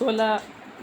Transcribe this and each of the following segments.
16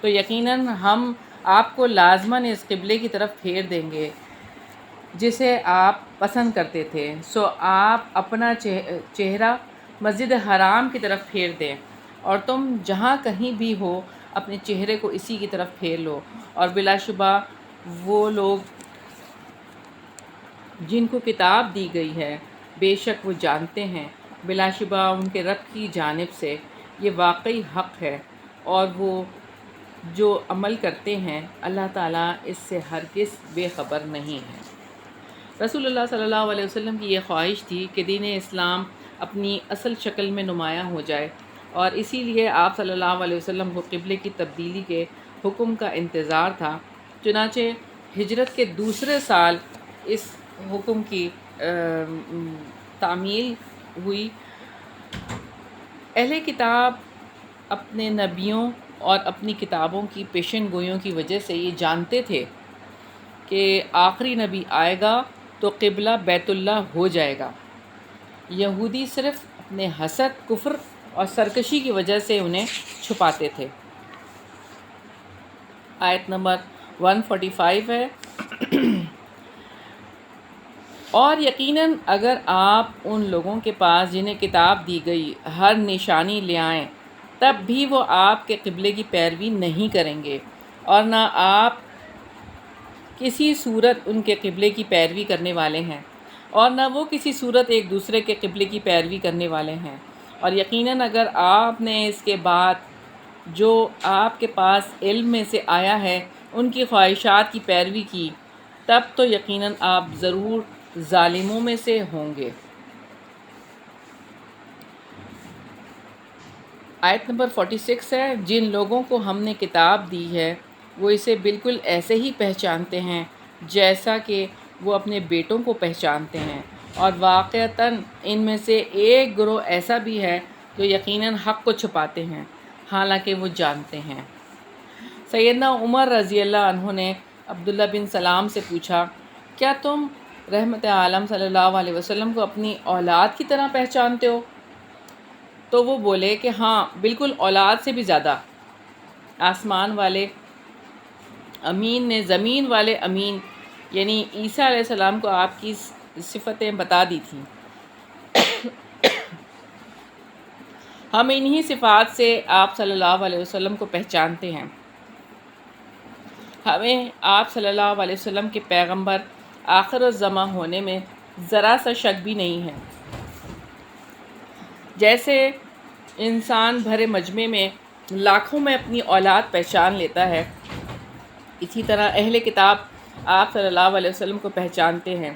تو یقیناً ہم آپ کو لازماً اس قبلے کی طرف پھیر دیں گے جسے آپ پسند کرتے تھے، سو آپ اپنا چہرہ مسجد حرام کی طرف پھیر دیں، اور تم جہاں کہیں بھی ہو اپنے چہرے کو اسی کی طرف پھیر لو، اور بلا شبہ وہ لوگ جن کو کتاب دی گئی ہے بے شک وہ جانتے ہیں، بلا شبہ ان کے رب کی جانب سے یہ واقعی حق ہے، اور وہ جو عمل کرتے ہیں اللہ تعالیٰ اس سے ہرگز بے خبر نہیں ہے۔ رسول اللہ صلی اللہ علیہ وسلم کی یہ خواہش تھی کہ دین اسلام اپنی اصل شکل میں نمایاں ہو جائے، اور اسی لیے آپ صلی اللہ علیہ وسلم کو قبلے کی تبدیلی کے حکم کا انتظار تھا۔ چنانچہ ہجرت کے دوسرے سال اس حکم کی تعمیل ہوئی۔ اہل کتاب اپنے نبیوں اور اپنی کتابوں کی پیشن گوئیوں کی وجہ سے یہ جانتے تھے کہ آخری نبی آئے گا تو قبلہ بیت اللہ ہو جائے گا۔ یہودی صرف اپنے حسد، کفر اور سرکشی کی وجہ سے انہیں چھپاتے تھے۔ آیت نمبر 145 ہے، اور یقیناً اگر آپ ان لوگوں کے پاس جنہیں کتاب دی گئی ہر نشانی لے آئیں تب بھی وہ آپ کے قبلے کی پیروی نہیں کریں گے، اور نہ آپ کسی صورت ان کے قبلے کی پیروی کرنے والے ہیں، اور نہ وہ کسی صورت ایک دوسرے کے قبلے کی پیروی کرنے والے ہیں، اور یقیناً اگر آپ نے اس کے بعد جو آپ کے پاس علم میں سے آیا ہے ان کی خواہشات کی پیروی کی تب تو یقیناً آپ ضرور ظالموں میں سے ہوں گے۔ آیت نمبر 46 ہے، جن لوگوں کو ہم نے کتاب دی ہے وہ اسے بالکل ایسے ہی پہچانتے ہیں جیسا کہ وہ اپنے بیٹوں کو پہچانتے ہیں، اور واقعتاً ان میں سے ایک گروہ ایسا بھی ہے جو یقیناً حق کو چھپاتے ہیں حالانکہ وہ جانتے ہیں۔ سیدنا عمر رضی اللہ عنہ نے عبداللہ بن سلام سے پوچھا، کیا تم رحمت عالم صلی اللہ علیہ وسلم کو اپنی اولاد کی طرح پہچانتے ہو؟ تو وہ بولے کہ ہاں، بالکل اولاد سے بھی زیادہ۔ آسمان والے امین نے زمین والے امین یعنی عیسیٰ علیہ السلام کو آپ کی صفتیں بتا دی تھیں۔ ہم انہی صفات سے آپ صلی اللہ علیہ وسلم کو پہچانتے ہیں۔ ہمیں آپ صلی اللہ علیہ وسلم کے پیغمبر آخر الزماں ہونے میں ذرا سا شک بھی نہیں ہے۔ جیسے انسان بھرے مجمع میں لاکھوں میں اپنی اولاد پہچان لیتا ہے، اسی طرح اہل کتاب آپ صلی اللہ علیہ وسلم کو پہچانتے ہیں،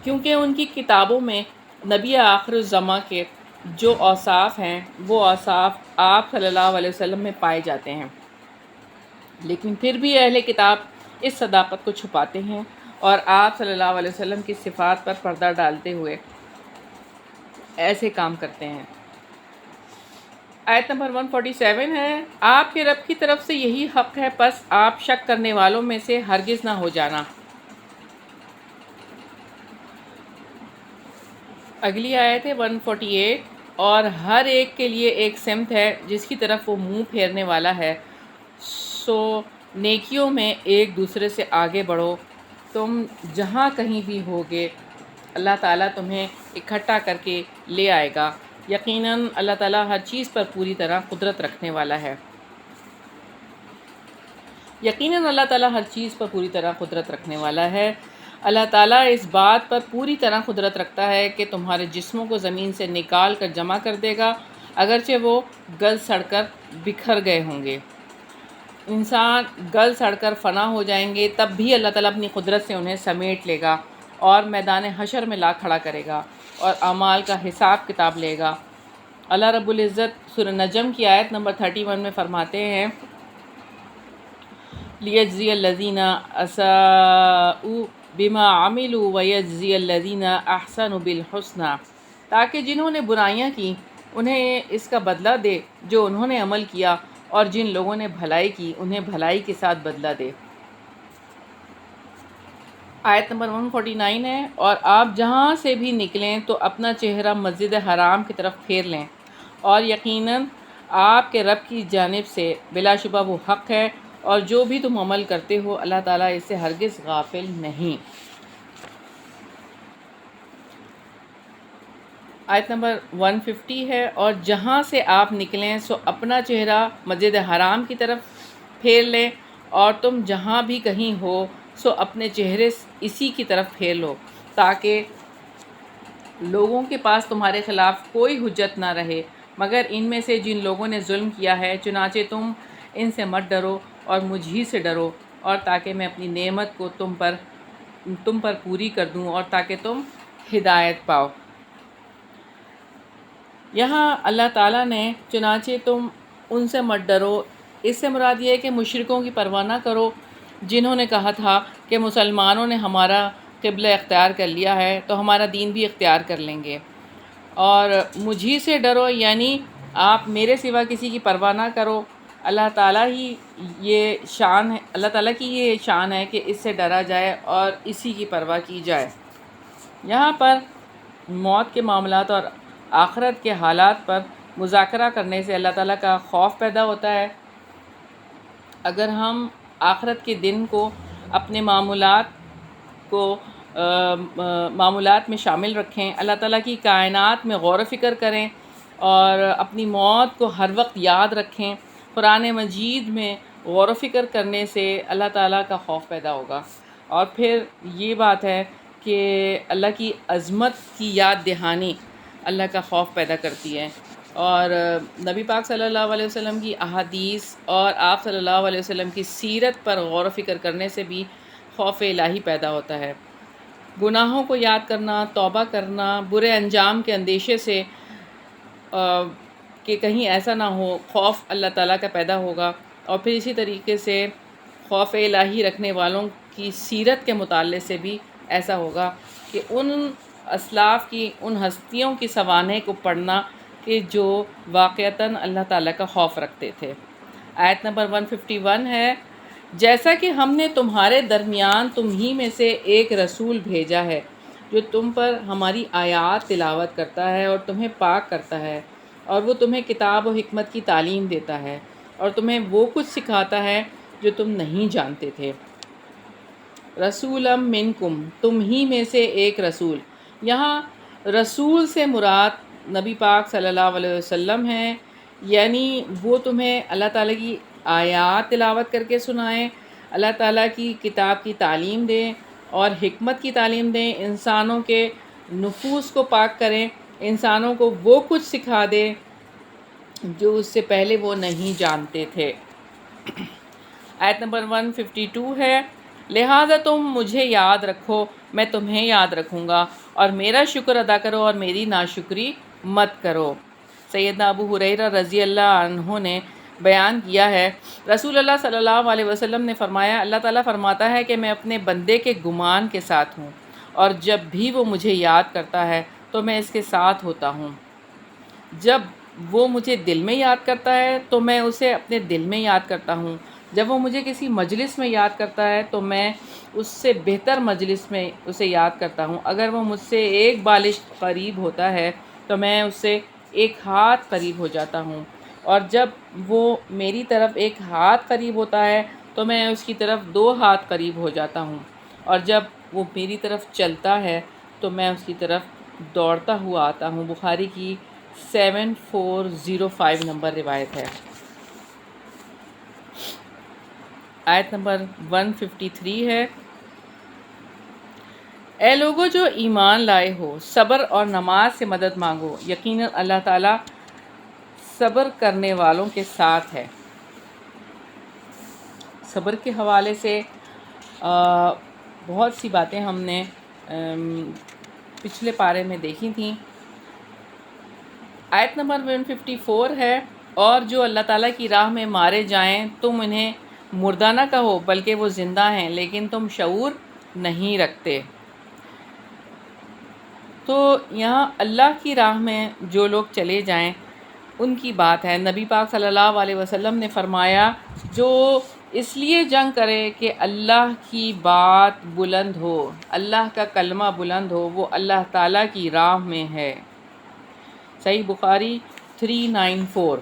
کیونکہ ان کی کتابوں میں نبی آخر الزماں کے جو اوصاف ہیں وہ اوصاف آپ صلی اللہ علیہ وسلم میں پائے جاتے ہیں، لیکن پھر بھی اہل کتاب اس صداقت کو چھپاتے ہیں اور آپ صلی اللہ علیہ وسلم کی صفات پر پردہ ڈالتے ہوئے ایسے کام کرتے ہیں۔ آیت نمبر 147 ہے، آپ کے رب کی طرف سے یہی حق ہے، پس آپ شک کرنے والوں میں سے ہرگز نہ ہو جانا۔ اگلی آیت ہے 148، اور ہر ایک کے لیے ایک سمت ہے جس کی طرف وہ منہ پھیرنے والا ہے، سو نیکیوں میں ایک دوسرے سے آگے بڑھو، تم جہاں کہیں بھی ہوگے اللہ تعالیٰ تمہیں اکٹھا کر کے لے آئے گا، یقیناً اللہ تعالیٰ ہر چیز پر پوری طرح قدرت رکھنے والا ہے۔ یقیناً اللہ تعالیٰ ہر چیز پر پوری طرح قدرت رکھنے والا ہے۔ اللہ تعالیٰ اس بات پر پوری طرح قدرت رکھتا ہے کہ تمہارے جسموں کو زمین سے نکال کر جمع کر دے گا، اگرچہ وہ گل سڑ کر بکھر گئے ہوں گے۔ انسان گل سڑ کر فنا ہو جائیں گے تب بھی اللہ تعالیٰ اپنی قدرت سے انہیں سمیٹ لے گا اور میدان حشر میں لا کھڑا کرے گا اور اعمال کا حساب کتاب لے گا۔ اللہ رب العزت سورہ نجم کی آیت نمبر 31 میں فرماتے ہیں، لِيَجْزِيَ الَّذِينَ أَسَاءُوا بِمَا عَمِلُوا وَيَجْزِيَ الَّذِينَ أَحْسَنُوا بِالْحُسْنَى، تاکہ جنہوں نے برائیاں کی انہیں اس کا بدلہ دے جو انہوں نے عمل کیا، اور جن لوگوں نے بھلائی کی انہیں بھلائی کے ساتھ بدلہ دے۔ آیت نمبر 149 ہے، اور آپ جہاں سے بھی نکلیں تو اپنا چہرہ مسجد حرام کی طرف پھیر لیں، اور یقیناً آپ کے رب کی جانب سے بلا شبہ وہ حق ہے، اور جو بھی تم عمل کرتے ہو اللہ تعالیٰ اس سے ہرگز غافل نہیں۔ آیت نمبر 150 ہے، اور جہاں سے آپ نکلیں سو اپنا چہرہ مسجد حرام کی طرف پھیر لیں، اور تم جہاں بھی کہیں ہو سو اپنے چہرے اسی کی طرف پھیر لو، تاکہ لوگوں کے پاس تمہارے خلاف کوئی حجت نہ رہے مگر ان میں سے جن لوگوں نے ظلم کیا ہے، چنانچہ تم ان سے مت ڈرو اور مجھ ہی سے ڈرو، اور تاکہ میں اپنی نعمت کو تم پر پوری کر دوں اور تاکہ تم ہدایت پاؤ۔ یہاں اللہ تعالیٰ نے چنانچہ تم ان سے مت ڈرو، اس سے مراد یہ ہے کہ مشرکوں کی پرواہ نہ کرو جنہوں نے کہا تھا کہ مسلمانوں نے ہمارا قبلہ اختیار کر لیا ہے تو ہمارا دین بھی اختیار کر لیں گے، اور مجھی سے ڈرو یعنی آپ میرے سوا کسی کی پرواہ نہ کرو۔ اللہ تعالیٰ کی یہ شان ہے کہ اس سے ڈرا جائے اور اسی کی پرواہ کی جائے۔ یہاں پر موت کے معاملات اور آخرت کے حالات پر مذاکرہ کرنے سے اللہ تعالیٰ کا خوف پیدا ہوتا ہے۔ اگر ہم آخرت کے دن کو اپنے معمولات میں شامل رکھیں، اللہ تعالیٰ کی کائنات میں غور و فکر کریں اور اپنی موت کو ہر وقت یاد رکھیں، قرآن مجید میں غور و فکر کرنے سے اللہ تعالیٰ کا خوف پیدا ہوگا۔ اور پھر یہ بات ہے کہ اللہ کی عظمت کی یاد دہانی اللہ کا خوف پیدا کرتی ہے، اور نبی پاک صلی اللہ علیہ وسلم کی احادیث اور آپ صلی اللہ علیہ وسلم کی سیرت پر غور و فکر کرنے سے بھی خوف الہی پیدا ہوتا ہے۔ گناہوں کو یاد کرنا، توبہ کرنا، برے انجام کے اندیشے سے کہ کہیں ایسا نہ ہو، خوف اللہ تعالیٰ کا پیدا ہوگا، اور پھر اسی طریقے سے خوف الہی رکھنے والوں کی سیرت کے مطالعے سے بھی ایسا ہوگا کہ ان اسلاف کی، ان ہستیوں کی سوانح کو پڑھنا کہ جو واقعتاً اللہ تعالیٰ کا خوف رکھتے تھے۔ آیت نمبر 151 ہے، جیسا کہ ہم نے تمہارے درمیان تمہیں میں سے ایک رسول بھیجا ہے جو تم پر ہماری آیات تلاوت کرتا ہے اور تمہیں پاک کرتا ہے، اور وہ تمہیں کتاب و حکمت کی تعلیم دیتا ہے اور تمہیں وہ کچھ سکھاتا ہے جو تم نہیں جانتے تھے۔ رسولا منکم، تم ہی میں سے ایک رسول۔ یہاں رسول سے مراد نبی پاک صلی اللہ علیہ وسلم ہیں، یعنی وہ تمہیں اللہ تعالیٰ کی آیات تلاوت کر کے سنائیں، اللہ تعالیٰ کی کتاب کی تعلیم دیں اور حکمت کی تعلیم دیں، انسانوں کے نفوس کو پاک کریں، انسانوں کو وہ کچھ سکھا دیں جو اس سے پہلے وہ نہیں جانتے تھے۔ آیت نمبر 152 ہے، لہٰذا تم مجھے یاد رکھو، میں تمہیں یاد رکھوں گا، اور میرا شکر ادا کرو اور میری ناشکری مت کرو۔ سیدنا ابو ہریرہ رضی اللہ عنہ نے بیان کیا ہے، رسول اللہ صلی اللہ علیہ وسلم نے فرمایا، اللہ تعالیٰ فرماتا ہے کہ میں اپنے بندے کے گمان کے ساتھ ہوں، اور جب بھی وہ مجھے یاد کرتا ہے تو میں اس کے ساتھ ہوتا ہوں۔ جب وہ مجھے دل میں یاد کرتا ہے تو میں اسے اپنے دل میں یاد کرتا ہوں، جب وہ مجھے کسی مجلس میں یاد کرتا ہے تو میں اس سے بہتر مجلس میں اسے یاد کرتا ہوں۔ اگر وہ مجھ سے ایک بالشت قریب ہوتا ہے تو میں اس سے ایک ہاتھ قریب ہو جاتا ہوں، اور جب وہ میری طرف ایک ہاتھ قریب ہوتا ہے تو میں اس کی طرف 2 ہاتھ قریب ہو جاتا ہوں، اور جب وہ میری طرف چلتا ہے تو میں اس کی طرف دوڑتا ہوا آتا ہوں۔ بخاری کی 7405 نمبر روایت ہے۔ آیت نمبر 153 ہے، اے لوگو جو ایمان لائے ہو، صبر اور نماز سے مدد مانگو، یقیناً اللہ تعالیٰ صبر کرنے والوں کے ساتھ ہے۔ صبر کے حوالے سے بہت سی باتیں ہم نے پچھلے پارے میں دیکھی تھیں۔ آیت نمبر 154 ہے، اور جو اللہ تعالیٰ کی راہ میں مارے جائیں تم انہیں مردہ نہ کہو بلکہ وہ زندہ ہیں لیکن تم شعور نہیں رکھتے۔ تو یہاں اللہ کی راہ میں جو لوگ چلے جائیں ان کی بات ہے۔ نبی پاک صلی اللہ علیہ وسلم نے فرمایا، جو اس لیے جنگ کرے کہ اللہ کی بات بلند ہو، اللہ کا کلمہ بلند ہو، وہ اللہ تعالیٰ کی راہ میں ہے۔ صحیح بخاری 394۔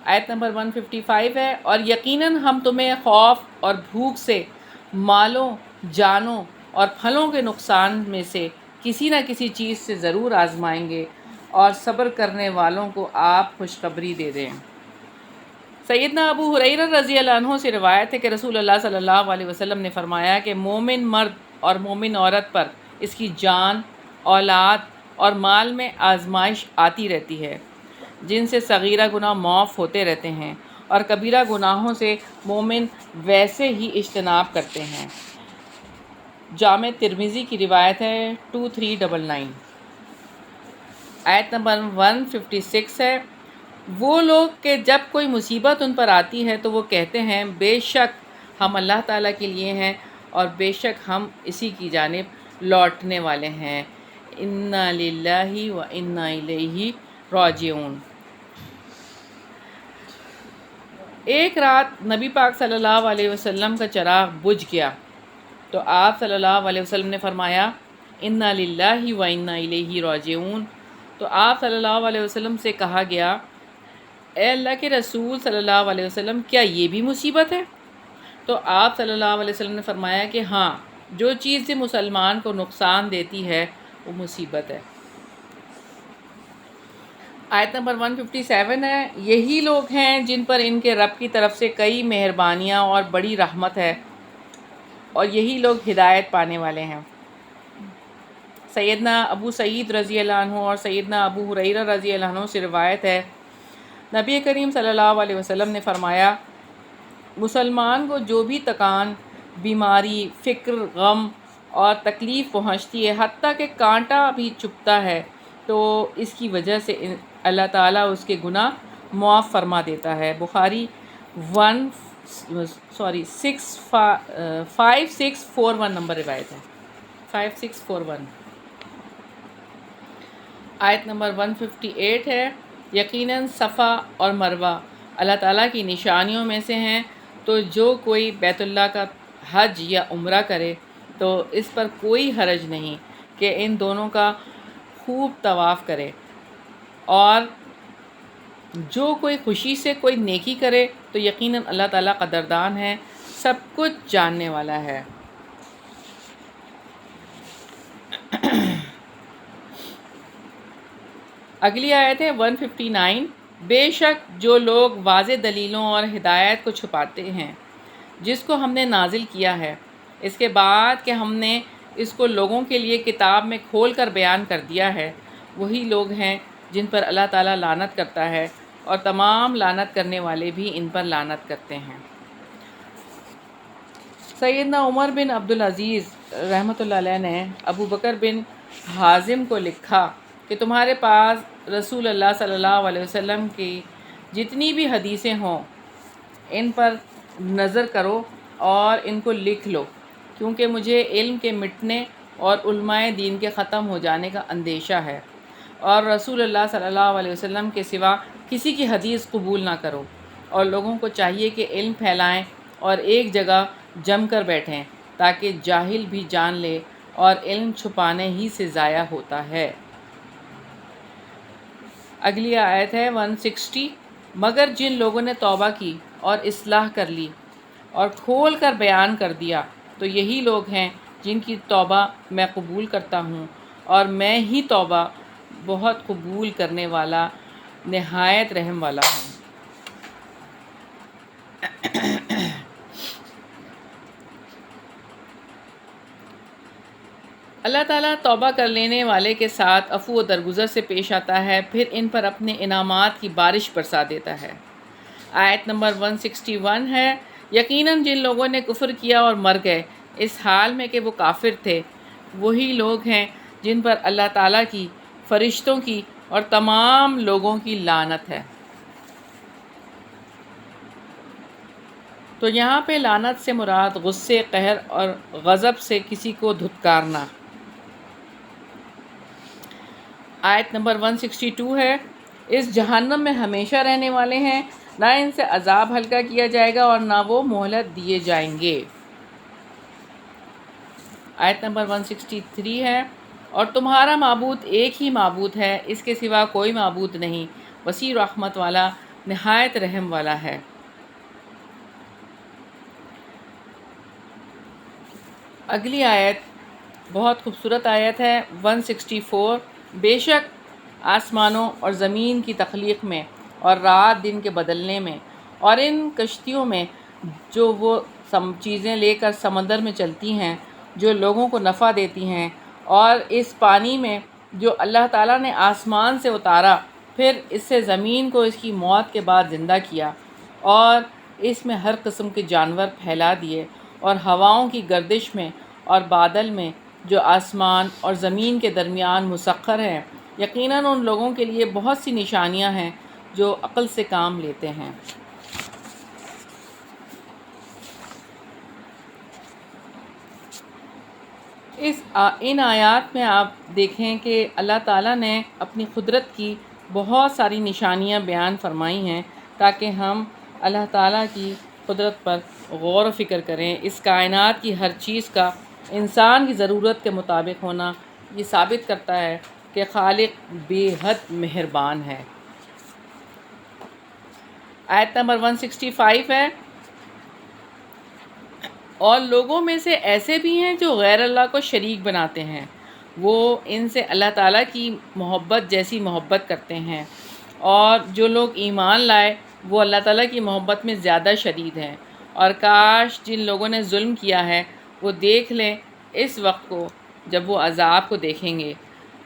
آیت نمبر 155 ہے، اور یقیناً ہم تمہیں خوف اور بھوک سے، مالوں، جانوں اور پھلوں کے نقصان میں سے کسی نہ کسی چیز سے ضرور آزمائیں گے، اور صبر کرنے والوں کو آپ خوشخبری دے دیں۔ سیدنا ابو ہریرہ رضی اللہ عنہ سے روایت ہے کہ رسول اللہ صلی اللہ علیہ وسلم نے فرمایا کہ مومن مرد اور مومن عورت پر اس کی جان، اولاد اور مال میں آزمائش آتی رہتی ہے، جن سے صغیرہ گناہ معاف ہوتے رہتے ہیں، اور کبیرہ گناہوں سے مومن ویسے ہی اجتناب کرتے ہیں۔ جامع ترمذی کی روایت ہے 2399۔ آیت نمبر 156 ہے، وہ لوگ کہ جب کوئی مصیبت ان پر آتی ہے تو وہ کہتے ہیں بے شک ہم اللہ تعالیٰ کے لیے ہیں اور بے شک ہم اسی کی جانب لوٹنے والے ہیں، انا للہ و انا الیہ راجعون۔ ایک رات نبی پاک صلی اللہ علیہ وسلم کا چراغ بجھ گیا تو آپ صلی اللہ علیہ وسلم نے فرمایا انا للہ و انا الیہ راجعون۔ تو آپ صلی اللہ علیہ وسلم سے کہا گیا اے اللہ کے رسول صلی اللہ علیہ وسلم، کیا یہ بھی مصیبت ہے؟ تو آپ صلی اللہ علیہ وسلم نے فرمایا کہ ہاں، جو چیز مسلمان کو نقصان دیتی ہے وہ مصیبت ہے۔ آیت نمبر 157 ہے، یہی لوگ ہیں جن پر ان کے رب کی طرف سے کئی مہربانیاں اور بڑی رحمت ہے، اور یہی لوگ ہدایت پانے والے ہیں۔ سیدنا ابو سعید رضی اللہ عنہ اور سیدنا ابو ہریرہ رضی اللہ عنہ سے روایت ہے، نبی کریم صلی اللہ علیہ وسلم نے فرمایا مسلمان کو جو بھی تکان، بیماری، فکر، غم اور تکلیف پہنچتی ہے، حتیٰ کہ کانٹا بھی چبھتا ہے، تو اس کی وجہ سے اللہ تعالیٰ اس کے گناہ معاف فرما دیتا ہے۔ بخاری 5641 نمبر روایت ہے، 5641۔ آیت نمبر 158 ہے، یقیناً صفا اور مروہ اللہ تعالیٰ کی نشانیوں میں سے ہیں، تو جو کوئی بیت اللہ کا حج یا عمرہ کرے تو اس پر کوئی حرج نہیں کہ ان دونوں کا خوب طواف کرے، اور جو کوئی خوشی سے کوئی نیکی کرے تو یقیناً اللہ تعالیٰ قدردان ہے، سب کچھ جاننے والا ہے۔ اگلی آیت ہے 159، بے شک جو لوگ واضح دلیلوں اور ہدایت کو چھپاتے ہیں جس کو ہم نے نازل کیا ہے، اس کے بعد کہ ہم نے اس کو لوگوں کے لیے کتاب میں کھول کر بیان کر دیا ہے، وہی لوگ ہیں جن پر اللہ تعالیٰ لعنت کرتا ہے، اور تمام لعنت کرنے والے بھی ان پر لعنت کرتے ہیں۔ سیدنا عمر بن عبدالعزیز رحمۃ اللہ علیہ نے ابو بکر بن حازم کو لکھا کہ تمہارے پاس رسول اللہ صلی اللہ علیہ وسلم کی جتنی بھی حدیثیں ہوں ان پر نظر کرو اور ان کو لکھ لو، کیونکہ مجھے علم کے مٹنے اور علماء دین کے ختم ہو جانے کا اندیشہ ہے، اور رسول اللہ صلی اللہ علیہ وسلم کے سوا کسی کی حدیث قبول نہ کرو، اور لوگوں کو چاہیے کہ علم پھیلائیں اور ایک جگہ جم کر بیٹھیں تاکہ جاہل بھی جان لے، اور علم چھپانے ہی سے ضائع ہوتا ہے۔ اگلی آیت ہے 160، مگر جن لوگوں نے توبہ کی اور اصلاح کر لی اور کھول کر بیان کر دیا تو یہی لوگ ہیں جن کی توبہ میں قبول کرتا ہوں، اور میں ہی توبہ بہت قبول کرنے والا، نہایت رحم والا ہوں۔ اللہ تعالیٰ توبہ کر لینے والے کے ساتھ عفو و درگزر سے پیش آتا ہے، پھر ان پر اپنے انعامات کی بارش برسا دیتا ہے۔ آیت نمبر 161 ہے، یقیناً جن لوگوں نے کفر کیا اور مر گئے اس حال میں کہ وہ کافر تھے، وہی لوگ ہیں جن پر اللہ تعالیٰ کی، فرشتوں کی اور تمام لوگوں کی لعنت ہے۔ تو یہاں پہ لعنت سے مراد غصے، قہر اور غضب سے کسی کو دھتکارنا۔ آیت نمبر 162 ہے، اس جہنم میں ہمیشہ رہنے والے ہیں، نہ ان سے عذاب ہلکا کیا جائے گا اور نہ وہ مہلت دیے جائیں گے۔ آیت نمبر 163 ہے، اور تمہارا معبود ایک ہی معبود ہے، اس کے سوا کوئی معبود نہیں، وسیع رحمت والا، نہایت رحم والا ہے۔ اگلی آیت بہت خوبصورت آیت ہے 164۔ بے شک آسمانوں اور زمین کی تخلیق میں اور رات دن کے بدلنے میں اور ان کشتیوں میں جو وہ چیزیں لے کر سمندر میں چلتی ہیں جو لوگوں کو نفع دیتی ہیں، اور اس پانی میں جو اللہ تعالیٰ نے آسمان سے اتارا، پھر اس سے زمین کو اس کی موت کے بعد زندہ کیا، اور اس میں ہر قسم کے جانور پھیلا دیے، اور ہواؤں کی گردش میں اور بادل میں جو آسمان اور زمین کے درمیان مسخر ہے، یقیناً ان لوگوں کے لیے بہت سی نشانیاں ہیں جو عقل سے کام لیتے ہیں۔ ان آیات میں آپ دیکھیں کہ اللہ تعالیٰ نے اپنی قدرت کی بہت ساری نشانیاں بیان فرمائی ہیں تاکہ ہم اللہ تعالیٰ کی قدرت پر غور و فکر کریں۔ اس کائنات کی ہر چیز کا انسان کی ضرورت کے مطابق ہونا یہ ثابت کرتا ہے کہ خالق بے حد مہربان ہے۔ آیت نمبر 165 ہے، اور لوگوں میں سے ایسے بھی ہیں جو غیر اللہ کو شریک بناتے ہیں، وہ ان سے اللہ تعالیٰ کی محبت جیسی محبت کرتے ہیں، اور جو لوگ ایمان لائے وہ اللہ تعالیٰ کی محبت میں زیادہ شدید ہیں۔ اور کاش جن لوگوں نے ظلم کیا ہے وہ دیکھ لیں اس وقت کو جب وہ عذاب کو دیکھیں گے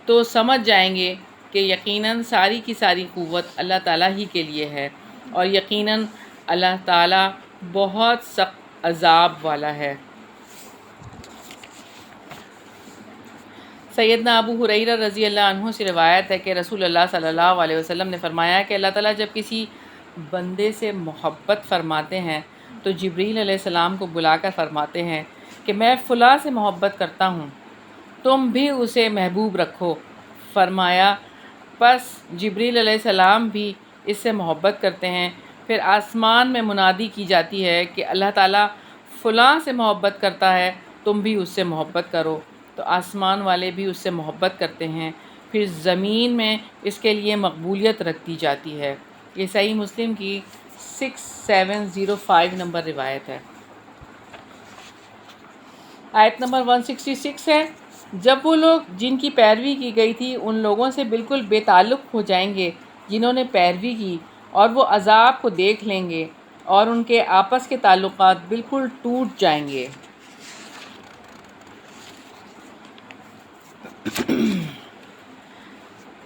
تو سمجھ جائیں گے کہ یقیناً ساری کی ساری قوت اللہ تعالیٰ ہی کے لیے ہے، اور یقیناً اللہ تعالیٰ بہت سخت عذاب والا ہے۔ سیدنا ابو ہریرہ رضی اللہ عنہ سے روایت ہے کہ رسول اللہ صلی اللہ علیہ وسلم نے فرمایا کہ اللہ تعالیٰ جب کسی بندے سے محبت فرماتے ہیں تو جبریل علیہ السلام کو بلا کر فرماتے ہیں کہ میں فلاں سے محبت کرتا ہوں، تم بھی اسے محبوب رکھو۔ فرمایا پس جبریل علیہ السلام بھی اس سے محبت کرتے ہیں، پھر آسمان میں منادی کی جاتی ہے کہ اللہ تعالیٰ فلاں سے محبت کرتا ہے، تم بھی اس سے محبت کرو، تو آسمان والے بھی اس سے محبت کرتے ہیں، پھر زمین میں اس کے لیے مقبولیت رکھ دی جاتی ہے۔ یہ صحیح مسلم کی 6705 نمبر روایت ہے۔ آیت نمبر 166 ہے، جب وہ لوگ جن کی پیروی کی گئی تھی ان لوگوں سے بالکل بے تعلق ہو جائیں گے جنہوں نے پیروی کی، اور وہ عذاب کو دیکھ لیں گے اور ان کے آپس کے تعلقات بالکل ٹوٹ جائیں گے۔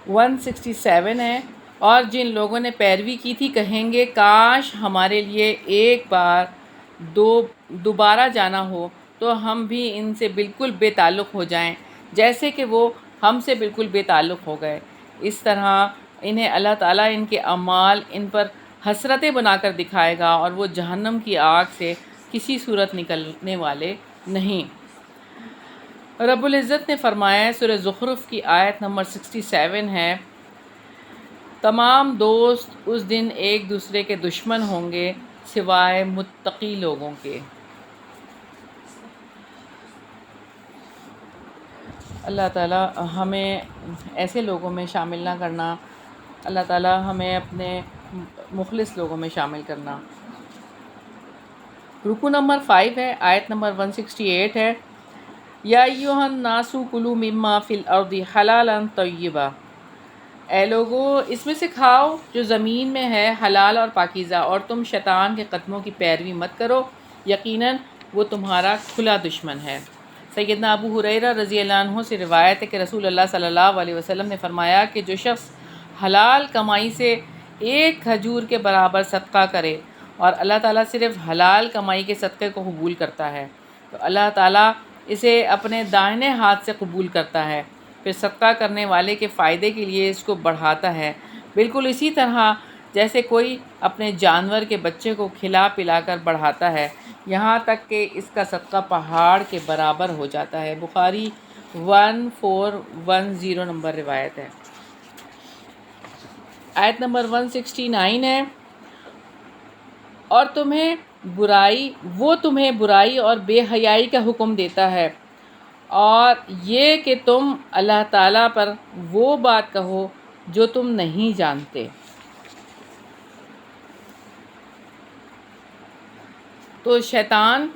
167 ہے، اور جن لوگوں نے پیروی کی تھی کہیں گے کاش ہمارے لیے ایک بار دوبارہ جانا ہو تو ہم بھی ان سے بالکل بے تعلق ہو جائیں جیسے کہ وہ ہم سے بالکل بے تعلق ہو گئے۔ اس طرح انہیں اللہ تعالیٰ ان کے اعمال ان پر حسرتیں بنا کر دکھائے گا، اور وہ جہنم کی آگ سے کسی صورت نکلنے والے نہیں۔ رب العزت نے فرمایا، سورہ زخرف کی آیت نمبر 67 ہے، تمام دوست اس دن ایک دوسرے کے دشمن ہوں گے سوائے متقی لوگوں کے۔ اللہ تعالیٰ ہمیں ایسے لوگوں میں شامل نہ کرنا، اللہ تعالیٰ ہمیں اپنے مخلص لوگوں میں شامل کرنا۔ رکو نمبر 5 ہے، آیت نمبر 168 ہے، یا ایھا الناس کلوا مما فی الارض حلالا طیبا، اے لوگو اس میں سے کھاؤ جو زمین میں ہے حلال اور پاکیزہ، اور تم شیطان کے قدموں کی پیروی مت کرو، یقیناً وہ تمہارا کھلا دشمن ہے۔ سیدنا ابو ہریرہ رضی اللہ عنہ سے روایت ہے کہ رسول اللہ صلی اللہ علیہ وسلم نے فرمایا کہ جو شخص حلال کمائی سے ایک کھجور کے برابر صدقہ کرے، اور اللہ تعالیٰ صرف حلال کمائی کے صدقے کو قبول کرتا ہے، تو اللہ تعالیٰ اسے اپنے دائنے ہاتھ سے قبول کرتا ہے، پھر صدقہ کرنے والے کے فائدے کے لیے اس کو بڑھاتا ہے، بالکل اسی طرح جیسے کوئی اپنے جانور کے بچے کو کھلا پلا کر بڑھاتا ہے، یہاں تک کہ اس کا صدقہ پہاڑ کے برابر ہو جاتا ہے۔ بخاری 1410 نمبر روایت ہے۔ آیت نمبر 169 ہے، اور تمہیں برائی اور بے حیائی کا حکم دیتا ہے، اور یہ کہ تم اللہ تعالیٰ پر وہ بات کہو جو تم نہیں جانتے۔ تو شیطان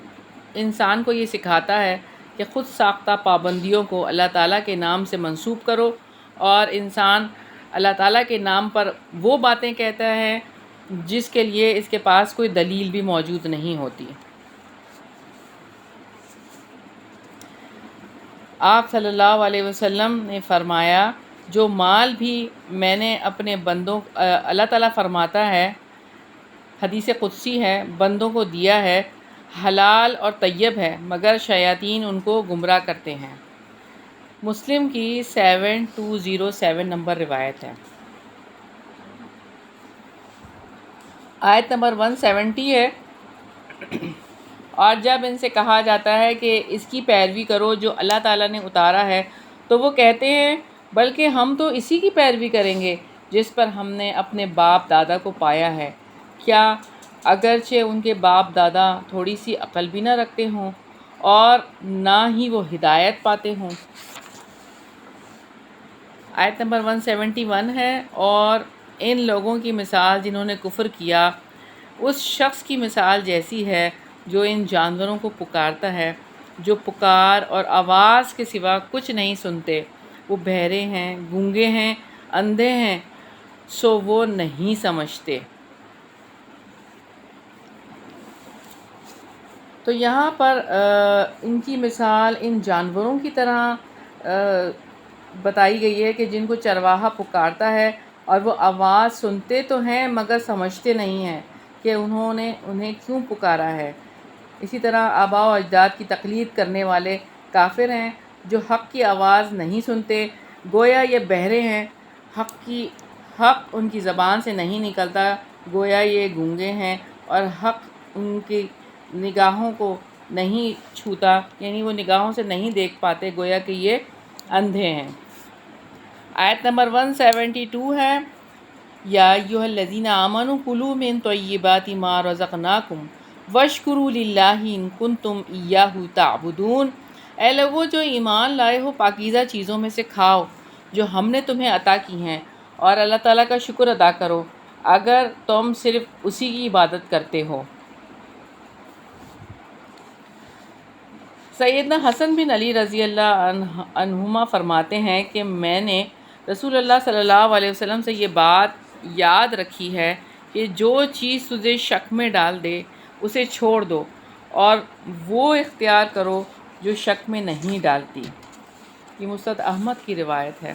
انسان کو یہ سکھاتا ہے کہ خود ساختہ پابندیوں کو اللہ تعالیٰ کے نام سے منسوب کرو، اور انسان اللہ تعالیٰ کے نام پر وہ باتیں کہتا ہے جس کے لیے اس کے پاس کوئی دلیل بھی موجود نہیں ہوتی۔ آپ صلی اللہ علیہ وسلم نے فرمایا، جو مال بھی میں نے اپنے بندوں، اللہ تعالیٰ فرماتا ہے، حدیث قدسی ہے، بندوں کو دیا ہے، حلال اور طیب ہے، مگر شیاطین ان کو گمراہ کرتے ہیں۔ مسلم کی 7207 نمبر روایت ہے۔ آیت نمبر 170 ہے، اور جب ان سے کہا جاتا ہے کہ اس کی پیروی کرو جو اللہ تعالیٰ نے اتارا ہے، تو وہ کہتے ہیں بلکہ ہم تو اسی کی پیروی کریں گے جس پر ہم نے اپنے باپ دادا کو پایا ہے، کیا اگرچہ ان کے باپ دادا تھوڑی سی عقل بھی نہ رکھتے ہوں اور نہ ہی وہ ہدایت پاتے ہوں۔ آیت نمبر 171 ہے، اور ان لوگوں کی مثال جنہوں نے کفر کیا اس شخص کی مثال جیسی ہے جو ان جانوروں کو پکارتا ہے، جو پکار اور آواز کے سوا کچھ نہیں سنتے، وہ بہرے ہیں، گونگے ہیں، اندھے ہیں، سو وہ نہیں سمجھتے۔ تو یہاں پر ان کی مثال ان جانوروں کی طرح بتائی گئی ہے کہ جن کو چرواہا پکارتا ہے اور وہ آواز سنتے تو ہیں مگر سمجھتے نہیں ہیں کہ انہوں نے انہیں کیوں پکارا ہے۔ اسی طرح آباء و اجداد کی تقلید کرنے والے کافر ہیں جو حق کی آواز نہیں سنتے، گویا یہ بہرے ہیں، حق ان کی زبان سے نہیں نکلتا، گویا یہ گونگے ہیں، اور حق ان کی نگاہوں کو نہیں چھوتا، یعنی وہ نگاہوں سے نہیں دیکھ پاتے، گویا کہ یہ اندھے ہیں۔ آیت نمبر 172 ہے، یا ایھا الذین آمنوا کلوا من طیبات ما رزقناکم واشکروا للہ ان کنتم ایاہ تعبدون۔ اے لوگو جو ایمان لائے ہو، پاکیزہ چیزوں میں سے کھاؤ جو ہم نے تمہیں عطا کی ہیں، اور اللہ تعالیٰ کا شکر ادا کرو اگر تم صرف اسی کی عبادت کرتے ہو۔ سیدنا حسن بن علی رضی اللہ عنہما فرماتے ہیں کہ میں نے رسول اللہ صلی اللہ علیہ وسلم سے یہ بات یاد رکھی ہے کہ جو چیز تجھے شک میں ڈال دے اسے چھوڑ دو، اور وہ اختیار کرو جو شک میں نہیں ڈالتی۔ یہ مسند احمد کی روایت ہے۔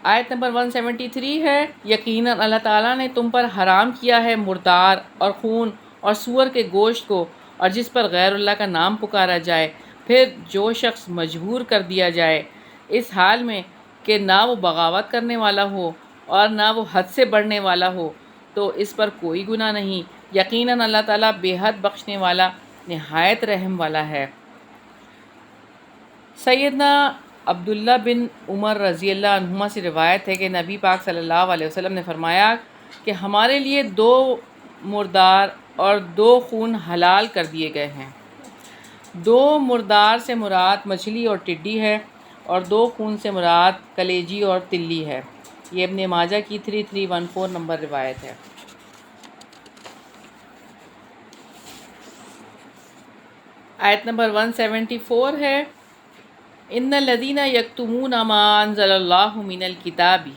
آیت نمبر 173 ہے، یقیناً اللہ تعالیٰ نے تم پر حرام کیا ہے مردار اور خون اور سور کے گوشت کو، اور جس پر غیر اللہ کا نام پکارا جائے، پھر جو شخص مجبور کر دیا جائے اس حال میں کہ نہ وہ بغاوت کرنے والا ہو اور نہ وہ حد سے بڑھنے والا ہو، تو اس پر کوئی گناہ نہیں، یقیناً اللہ تعالیٰ بے حد بخشنے والا، نہایت رحم والا ہے۔ سیدنا عبداللہ بن عمر رضی اللہ عنہما سے روایت ہے کہ نبی پاک صلی اللہ علیہ وسلم نے فرمایا کہ ہمارے لیے 2 مردار اور 2 خون حلال کر دیے گئے ہیں۔ 2 مردار سے مراد مچھلی اور ٹڈی ہے، اور 2 خون سے مراد کلیجی اور تلی ہے۔ یہ ابن ماجہ کی 3314 نمبر روایت ہے۔ آیت نمبر 174 ہے، ان الذین یکتمون ما انزل اللہ من الکتاب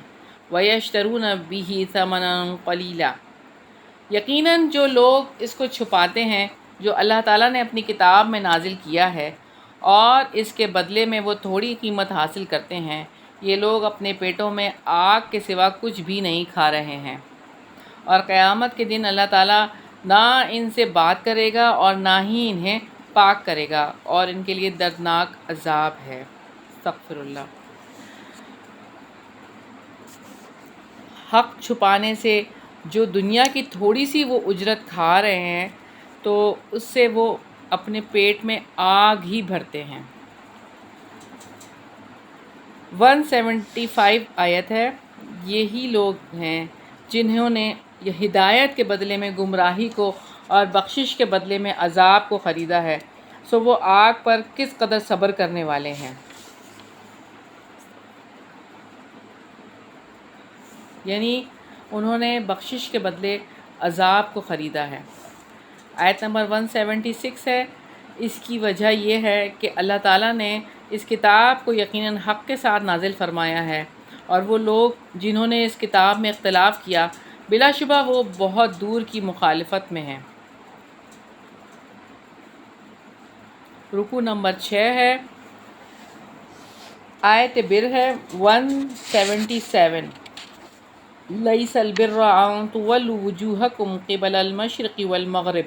ویشترون به ثمنا قلیلا۔ یقیناً جو لوگ اس کو چھپاتے ہیں جو اللہ تعالیٰ نے اپنی کتاب میں نازل کیا ہے، اور اس کے بدلے میں وہ تھوڑی قیمت حاصل کرتے ہیں، یہ لوگ اپنے پیٹوں میں آگ کے سوا کچھ بھی نہیں کھا رہے ہیں، اور قیامت کے دن اللہ تعالیٰ نہ ان سے بات کرے گا اور نہ ہی انہیں پاک کرے گا، اور ان کے لیے دردناک عذاب ہے۔ استغفر اللہ۔ حق چھپانے سے جو دنیا کی تھوڑی سی وہ اجرت کھا رہے ہیں، تو اس سے وہ اپنے پیٹ میں آگ ہی بھرتے ہیں۔ 175 آیت ہے، یہی لوگ ہیں جنہوں نے ہدایت کے بدلے میں گمراہی کو اور بخشش کے بدلے میں عذاب کو خریدا ہے، سو وہ آگ پر کس قدر صبر کرنے والے ہیں۔ یعنی انہوں نے بخشش کے بدلے عذاب کو خریدا ہے۔ آیت نمبر 176 ہے، اس کی وجہ یہ ہے کہ اللہ تعالیٰ نے اس کتاب کو یقیناً حق کے ساتھ نازل فرمایا ہے، اور وہ لوگ جنہوں نے اس کتاب میں اختلاف کیا بلا شبہ وہ بہت دور کی مخالفت میں ہیں۔ رکوع نمبر 6 ہے، آیت بر ہے 177، لیس البر ان تولوا وجوہکم قبل المشرق والمغرب،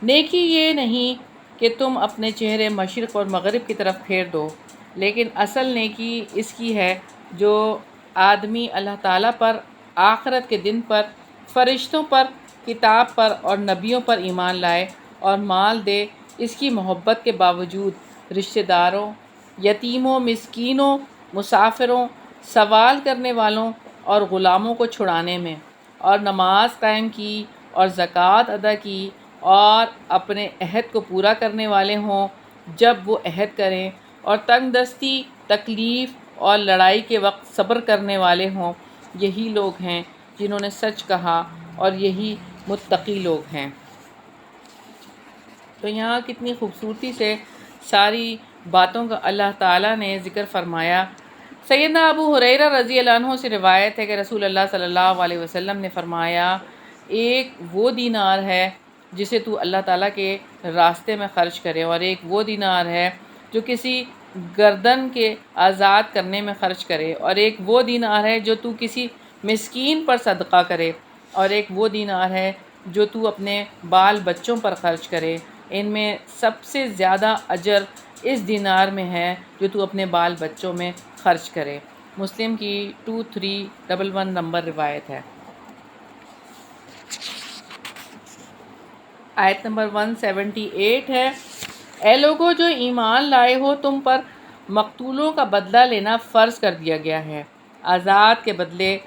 نیکی یہ نہیں کہ تم اپنے چہرے مشرق اور مغرب کی طرف پھیر دو، لیکن اصل نیکی اس کی ہے جو آدمی اللہ تعالیٰ پر، آخرت کے دن پر، فرشتوں پر، کتاب پر اور نبیوں پر ایمان لائے اور مال دے اس کی محبت کے باوجود رشتہ داروں، یتیموں، مسکینوں، مسافروں، سوال کرنے والوں اور غلاموں کو چھڑانے میں، اور نماز قائم کی اور زکوٰۃ ادا کی اور اپنے عہد کو پورا کرنے والے ہوں جب وہ عہد کریں، اور تنگ دستی، تکلیف اور لڑائی کے وقت صبر کرنے والے ہوں، یہی لوگ ہیں جنہوں نے سچ کہا اور یہی متقی لوگ ہیں۔ تو یہاں کتنی خوبصورتی سے ساری باتوں کا اللہ تعالیٰ نے ذکر فرمایا۔ سیدنا ابو ہریرہ رضی اللہ عنہ سے روایت ہے کہ رسول اللہ صلی اللہ علیہ وسلم نے فرمایا، ایک وہ دینار ہے جسے تو اللہ تعالیٰ کے راستے میں خرچ کرے، اور ایک وہ دینار ہے جو کسی گردن کے آزاد کرنے میں خرچ کرے، اور ایک وہ دینار ہے جو تو کسی مسکین پر صدقہ کرے، اور ایک وہ دینار ہے جو تو اپنے بال بچوں پر خرچ کرے۔ ان میں سب سے زیادہ اجر اس دینار میں ہے جو تو اپنے بال بچوں میں خرچ کرے۔ مسلم کی 2311 نمبر روایت ہے۔ آیت نمبر 178 ہے، اے لوگو جو ایمان لائے ہو، تم پر مقتولوں کا بدلہ لینا فرض کر دیا گیا ہے، آزاد کے بدلے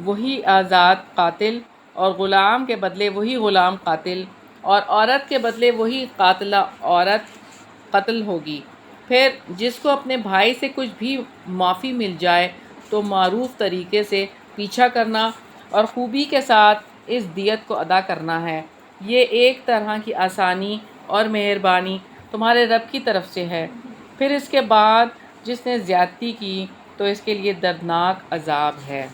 وہی آزاد قاتل، اور غلام کے بدلے وہی غلام قاتل، اور عورت کے بدلے وہی قاتلہ عورت قتل ہوگی۔ پھر جس کو اپنے بھائی سے کچھ بھی معافی مل جائے تو معروف طریقے سے پیچھا کرنا اور خوبی کے ساتھ اس دیت کو ادا کرنا ہے، یہ ایک طرح کی آسانی اور مہربانی تمہارے رب کی طرف سے ہے۔ پھر اس کے بعد جس نے زیادتی کی تو اس کے لیے دردناک عذاب ہے۔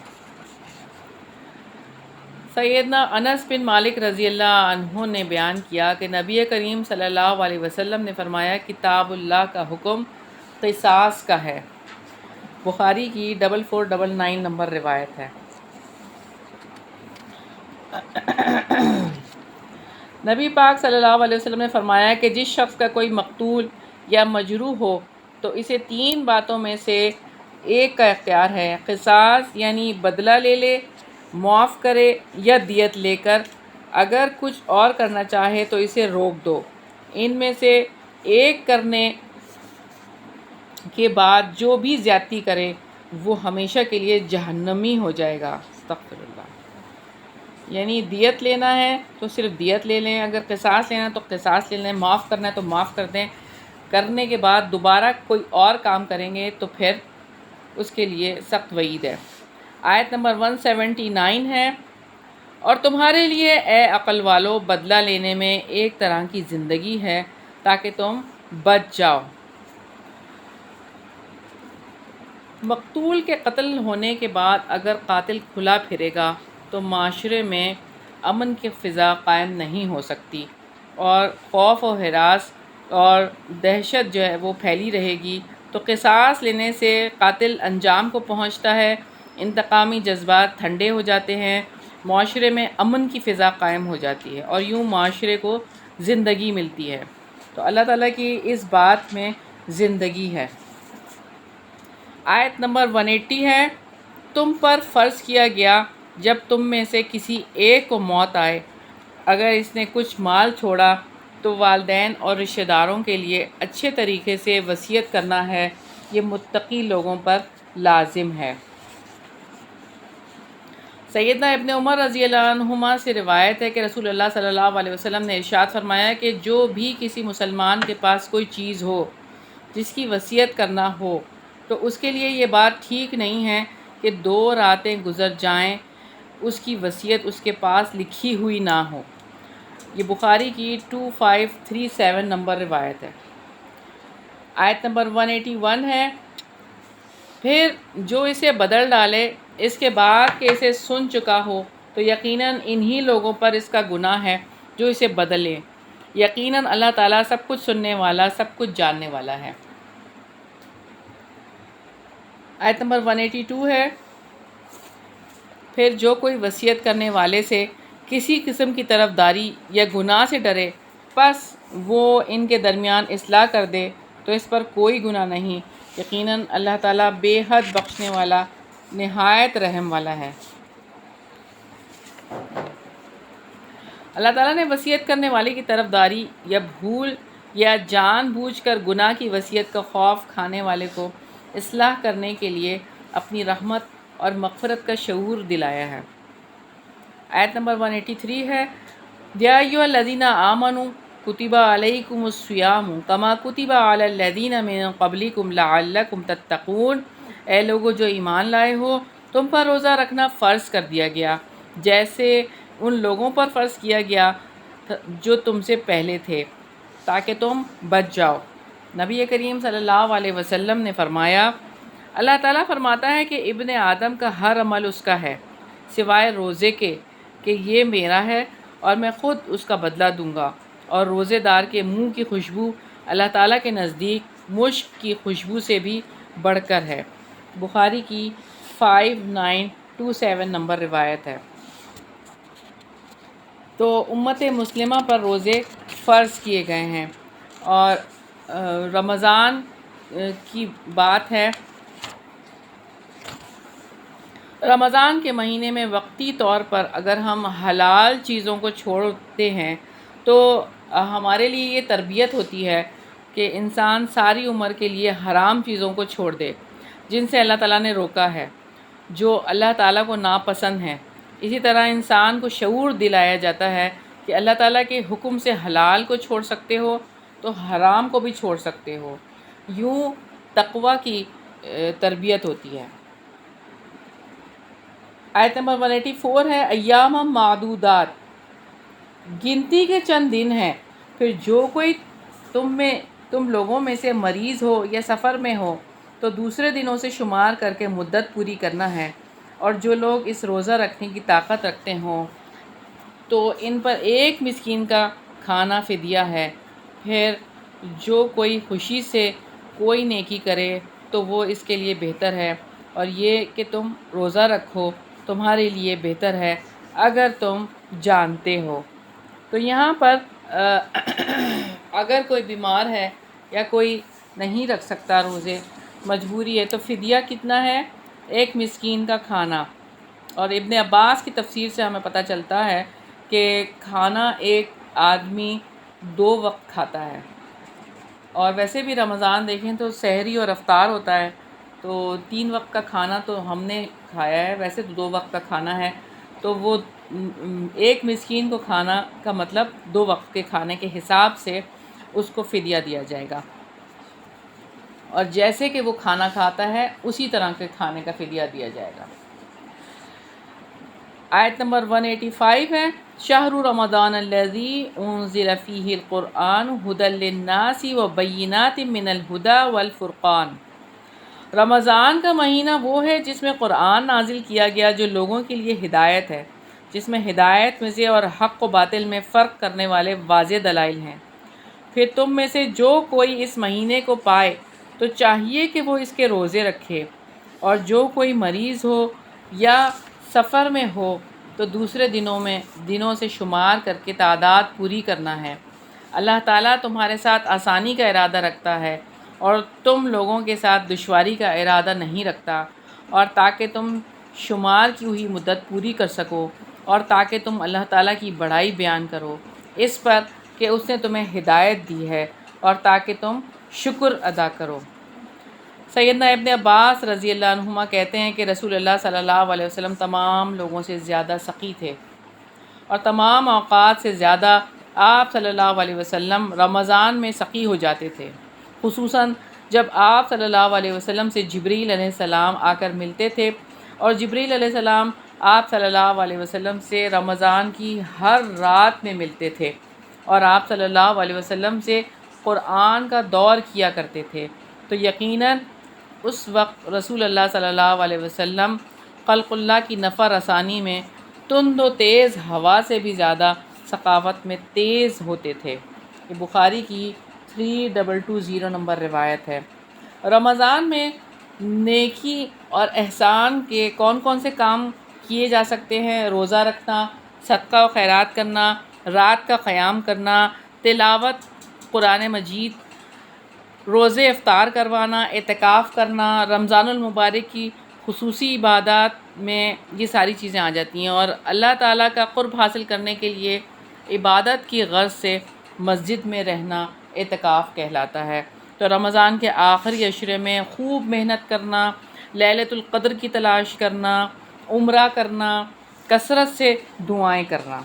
سیدنا انس بن مالک رضی اللہ عنہ نے بیان کیا کہ نبی کریم صلی اللہ علیہ وسلم نے فرمایا، کتاب اللہ کا حکم قصاص کا ہے۔ بخاری کی 4499 نمبر روایت ہے۔ نبی پاک صلی اللہ علیہ وسلم نے فرمایا کہ جس شخص کا کوئی مقتول یا مجروح ہو تو اسے 3 باتوں میں سے ایک کا اختیار ہے، قصاص یعنی بدلہ لے لے، معاف کرے یا دیت لے کر، اگر کچھ اور کرنا چاہے تو اسے روک دو۔ ان میں سے ایک کرنے کے بعد جو بھی زیادتی کرے وہ ہمیشہ کے لیے جہنمی ہو جائے گا۔ استغفر اللہ۔ یعنی دیت لینا ہے تو صرف دیت لے لیں، اگر قصاص لینا ہے تو قصاص لے لیں، معاف کرنا ہے تو معاف کر دیں، کرنے کے بعد دوبارہ کوئی اور کام کریں گے تو پھر اس کے لیے سخت وعید ہے۔ آیت نمبر 179 ہے، اور تمہارے لیے اے عقل والو بدلہ لینے میں ایک طرح کی زندگی ہے تاکہ تم بچ جاؤ۔ مقتول کے قتل ہونے کے بعد اگر قاتل کھلا پھرے گا تو معاشرے میں امن کی فضا قائم نہیں ہو سکتی، اور خوف و ہراس اور دہشت جو ہے وہ پھیلی رہے گی۔ تو قصاص لینے سے قاتل انجام کو پہنچتا ہے، انتقامی جذبات ٹھنڈے ہو جاتے ہیں، معاشرے میں امن کی فضا قائم ہو جاتی ہے، اور یوں معاشرے کو زندگی ملتی ہے۔ تو اللہ تعالیٰ کی اس بات میں زندگی ہے۔ آیت نمبر 180 ہے، تم پر فرض کیا گیا جب تم میں سے کسی ایک کو موت آئے، اگر اس نے کچھ مال چھوڑا تو والدین اور رشتہ داروں کے لیے اچھے طریقے سے وصیت کرنا ہے، یہ متقی لوگوں پر لازم ہے۔ سیدنا ابن عمر رضی اللہ عنہما سے روایت ہے کہ رسول اللہ صلی اللہ علیہ وسلم نے ارشاد فرمایا کہ جو بھی کسی مسلمان کے پاس کوئی چیز ہو جس کی وصیت کرنا ہو تو اس کے لیے یہ بات ٹھیک نہیں ہے کہ 2 راتیں گزر جائیں اس کی وصیت اس کے پاس لکھی ہوئی نہ ہو۔ یہ بخاری کی 2537 نمبر روایت ہے۔ آیت نمبر 181 ہے، پھر جو اسے بدل ڈالے اس کے بعد کہ اسے سن چکا ہو تو یقیناً انہی لوگوں پر اس کا گناہ ہے جو اسے بدلے، یقیناً اللہ تعالیٰ سب کچھ سننے والا، سب کچھ جاننے والا ہے۔ آیت نمبر 182 ہے، پھر جو کوئی وصیت کرنے والے سے کسی قسم کی طرفداری یا گناہ سے ڈرے پس وہ ان کے درمیان اصلاح کر دے تو اس پر کوئی گناہ نہیں، یقیناً اللہ تعالیٰ بے حد بخشنے والا، نہایت رحم والا ہے۔ اللہ تعالیٰ نے وصیت کرنے والے کی طرفداری یا بھول یا جان بوجھ کر گناہ کی وصیت کا خوف کھانے والے کو اصلاح کرنے کے لیے اپنی رحمت اور مغفرت کا شعور دلایا ہے۔ آیت نمبر 183 ہے، یا ایھا الذین آمنوا کتب علیکم الصیام کما کتب علی الذین من قبلکم لعلکم تتقون، اے لوگو جو ایمان لائے ہو، تم پر روزہ رکھنا فرض کر دیا گیا جیسے ان لوگوں پر فرض کیا گیا جو تم سے پہلے تھے تاکہ تم بچ جاؤ۔ نبی کریم صلی اللہ علیہ وسلم نے فرمایا، اللہ تعالیٰ فرماتا ہے کہ ابن آدم کا ہر عمل اس کا ہے سوائے روزے کے، کہ یہ میرا ہے اور میں خود اس کا بدلہ دوں گا، اور روزے دار کے منہ کی خوشبو اللہ تعالیٰ کے نزدیک مشک کی خوشبو سے بھی بڑھ کر ہے۔ بخاری کی 5927 نمبر روایت ہے۔ تو امت مسلمہ پر روزے فرض کیے گئے ہیں، اور رمضان کی بات ہے، رمضان کے مہینے میں وقتی طور پر اگر ہم حلال چیزوں کو چھوڑتے ہیں تو ہمارے لیے یہ تربیت ہوتی ہے کہ انسان ساری عمر کے لیے حرام چیزوں کو چھوڑ دے جن سے اللہ تعالیٰ نے روکا ہے، جو اللہ تعالیٰ کو ناپسند ہیں۔ اسی طرح انسان کو شعور دلایا جاتا ہے کہ اللہ تعالیٰ کے حکم سے حلال کو چھوڑ سکتے ہو تو حرام کو بھی چھوڑ سکتے ہو، یوں تقوی کی تربیت ہوتی ہے۔ آیت نمبر 184 ہے، ایام معدودات، گنتی کے چند دن ہیں، پھر جو کوئی تم لوگوں میں سے مریض ہو یا سفر میں ہو تو دوسرے دنوں سے شمار کر کے مدت پوری کرنا ہے، اور جو لوگ اس روزہ رکھنے کی طاقت رکھتے ہوں تو ان پر ایک مسکین کا کھانا فدیہ ہے، پھر جو کوئی خوشی سے کوئی نیکی کرے تو وہ اس کے لیے بہتر ہے، اور یہ کہ تم روزہ رکھو تمہارے لیے بہتر ہے اگر تم جانتے ہو۔ تو یہاں پر اگر کوئی بیمار ہے یا کوئی نہیں رکھ سکتا روزے، مجبوری ہے، تو فدیہ کتنا ہے؟ ایک مسکین کا کھانا۔ اور ابن عباس کی تفسیر سے ہمیں پتہ چلتا ہے کہ کھانا ایک آدمی 2 وقت کھاتا ہے، اور ویسے بھی رمضان دیکھیں تو سحری اور افطار ہوتا ہے، تو 3 وقت کا کھانا تو ہم نے کھایا ہے، ویسے تو 2 وقت کا کھانا ہے، تو وہ ایک مسکین کو کھانا کا مطلب 2 وقت کے کھانے کے حساب سے اس کو فدیہ دیا جائے گا، اور جیسے کہ وہ کھانا کھاتا ہے اسی طرح کے کھانے کا فدیہ دیا جائے گا۔ آیت نمبر 185 ہے، شہر رمضان الذی انزل فیہ القرآن ھدی للناس وبینات من الھدی والفرقان، رمضان کا مہینہ وہ ہے جس میں قرآن نازل کیا گیا جو لوگوں کے لیے ہدایت ہے، جس میں ہدایت میں سے اور حق و باطل میں فرق کرنے والے واضح دلائل ہیں۔ پھر تم میں سے جو کوئی اس مہینے کو پائے تو چاہیے کہ وہ اس کے روزے رکھے، اور جو کوئی مریض ہو یا سفر میں ہو تو دوسرے دنوں سے شمار کر کے تعداد پوری کرنا ہے۔ اللہ تعالیٰ تمہارے ساتھ آسانی کا ارادہ رکھتا ہے اور تم لوگوں کے ساتھ دشواری کا ارادہ نہیں رکھتا، اور تاکہ تم شمار کی ہوئی مدت پوری کر سکو، اور تاکہ تم اللہ تعالیٰ کی بڑائی بیان کرو اس پر کہ اس نے تمہیں ہدایت دی ہے، اور تاکہ تم شکر ادا کرو۔ سیدنا ابن عباس رضی اللہ عنہما کہتے ہیں کہ رسول اللہ صلی اللہ علیہ وسلم تمام لوگوں سے زیادہ سخی تھے، اور تمام اوقات سے زیادہ آپ صلی اللہ علیہ وسلم رمضان میں سخی ہو جاتے تھے، خصوصاً جب آپ صلی اللہ علیہ وسلم سے جبریل علیہ السلام آ کر ملتے تھے، اور جبریل علیہ السلام آپ صلی اللہ علیہ وسلم سے رمضان کی ہر رات میں ملتے تھے اور آپ صلی اللہ علیہ وسلم سے قرآن کا دور کیا کرتے تھے، تو یقیناً اس وقت رسول اللہ صلی اللہ علیہ وسلم خلق اللہ کی نفع رسانی میں تند و تیز ہوا سے بھی زیادہ ثقافت میں تیز ہوتے تھے۔ یہ بخاری کی 3220 نمبر روایت ہے۔ رمضان میں نیکی اور احسان کے کون کون سے کام کیے جا سکتے ہیں؟ روزہ رکھنا، صدقہ و خیرات کرنا، رات کا قیام کرنا، تلاوت قرآن مجید، روزے افطار کروانا، اعتکاف کرنا، رمضان المبارک کی خصوصی عبادات میں یہ ساری چیزیں آ جاتی ہیں، اور اللہ تعالیٰ کا قرب حاصل کرنے کے لیے عبادت کی غرض سے مسجد میں رہنا اعتکاف کہلاتا ہے۔ تو رمضان کے آخری عشرے میں خوب محنت کرنا، لیلۃ القدر کی تلاش کرنا، عمرہ کرنا، کثرت سے دعائیں کرنا۔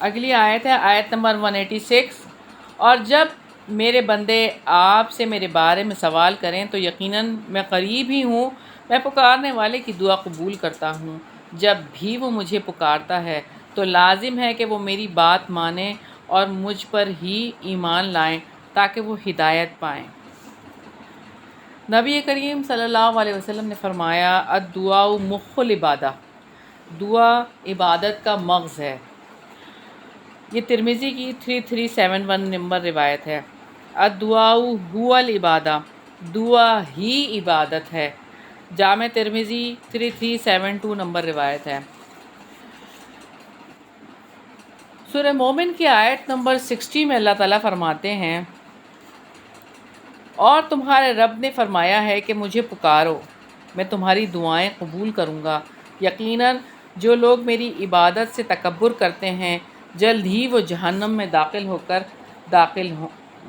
اگلی آیت ہے آیت نمبر 186، اور جب میرے بندے آپ سے میرے بارے میں سوال کریں تو یقیناً میں قریب ہی ہوں، میں پکارنے والے کی دعا قبول کرتا ہوں۔ جب بھی وہ مجھے پکارتا ہے تو لازم ہے کہ وہ میری بات مانیں اور مجھ پر ہی ایمان لائیں تاکہ وہ ہدایت پائیں۔ نبی کریم صلی اللہ علیہ وسلم نے فرمایا، الدعاء مخ العبادہ، دعا عبادت کا مغز ہے۔ یہ ترمذی کی 3371 نمبر روایت ہے۔ الدعاء هو العبادہ، دعا ہی عبادت ہے۔ جامع ترمذی 3372 نمبر روایت ہے۔ سورہ مومن کی آیت نمبر 60 میں اللہ تعالیٰ فرماتے ہیں، اور تمہارے رب نے فرمایا ہے کہ مجھے پکارو، میں تمہاری دعائیں قبول کروں گا۔ یقیناً جو لوگ میری عبادت سے تکبر کرتے ہیں جلد ہی وہ جہنم میں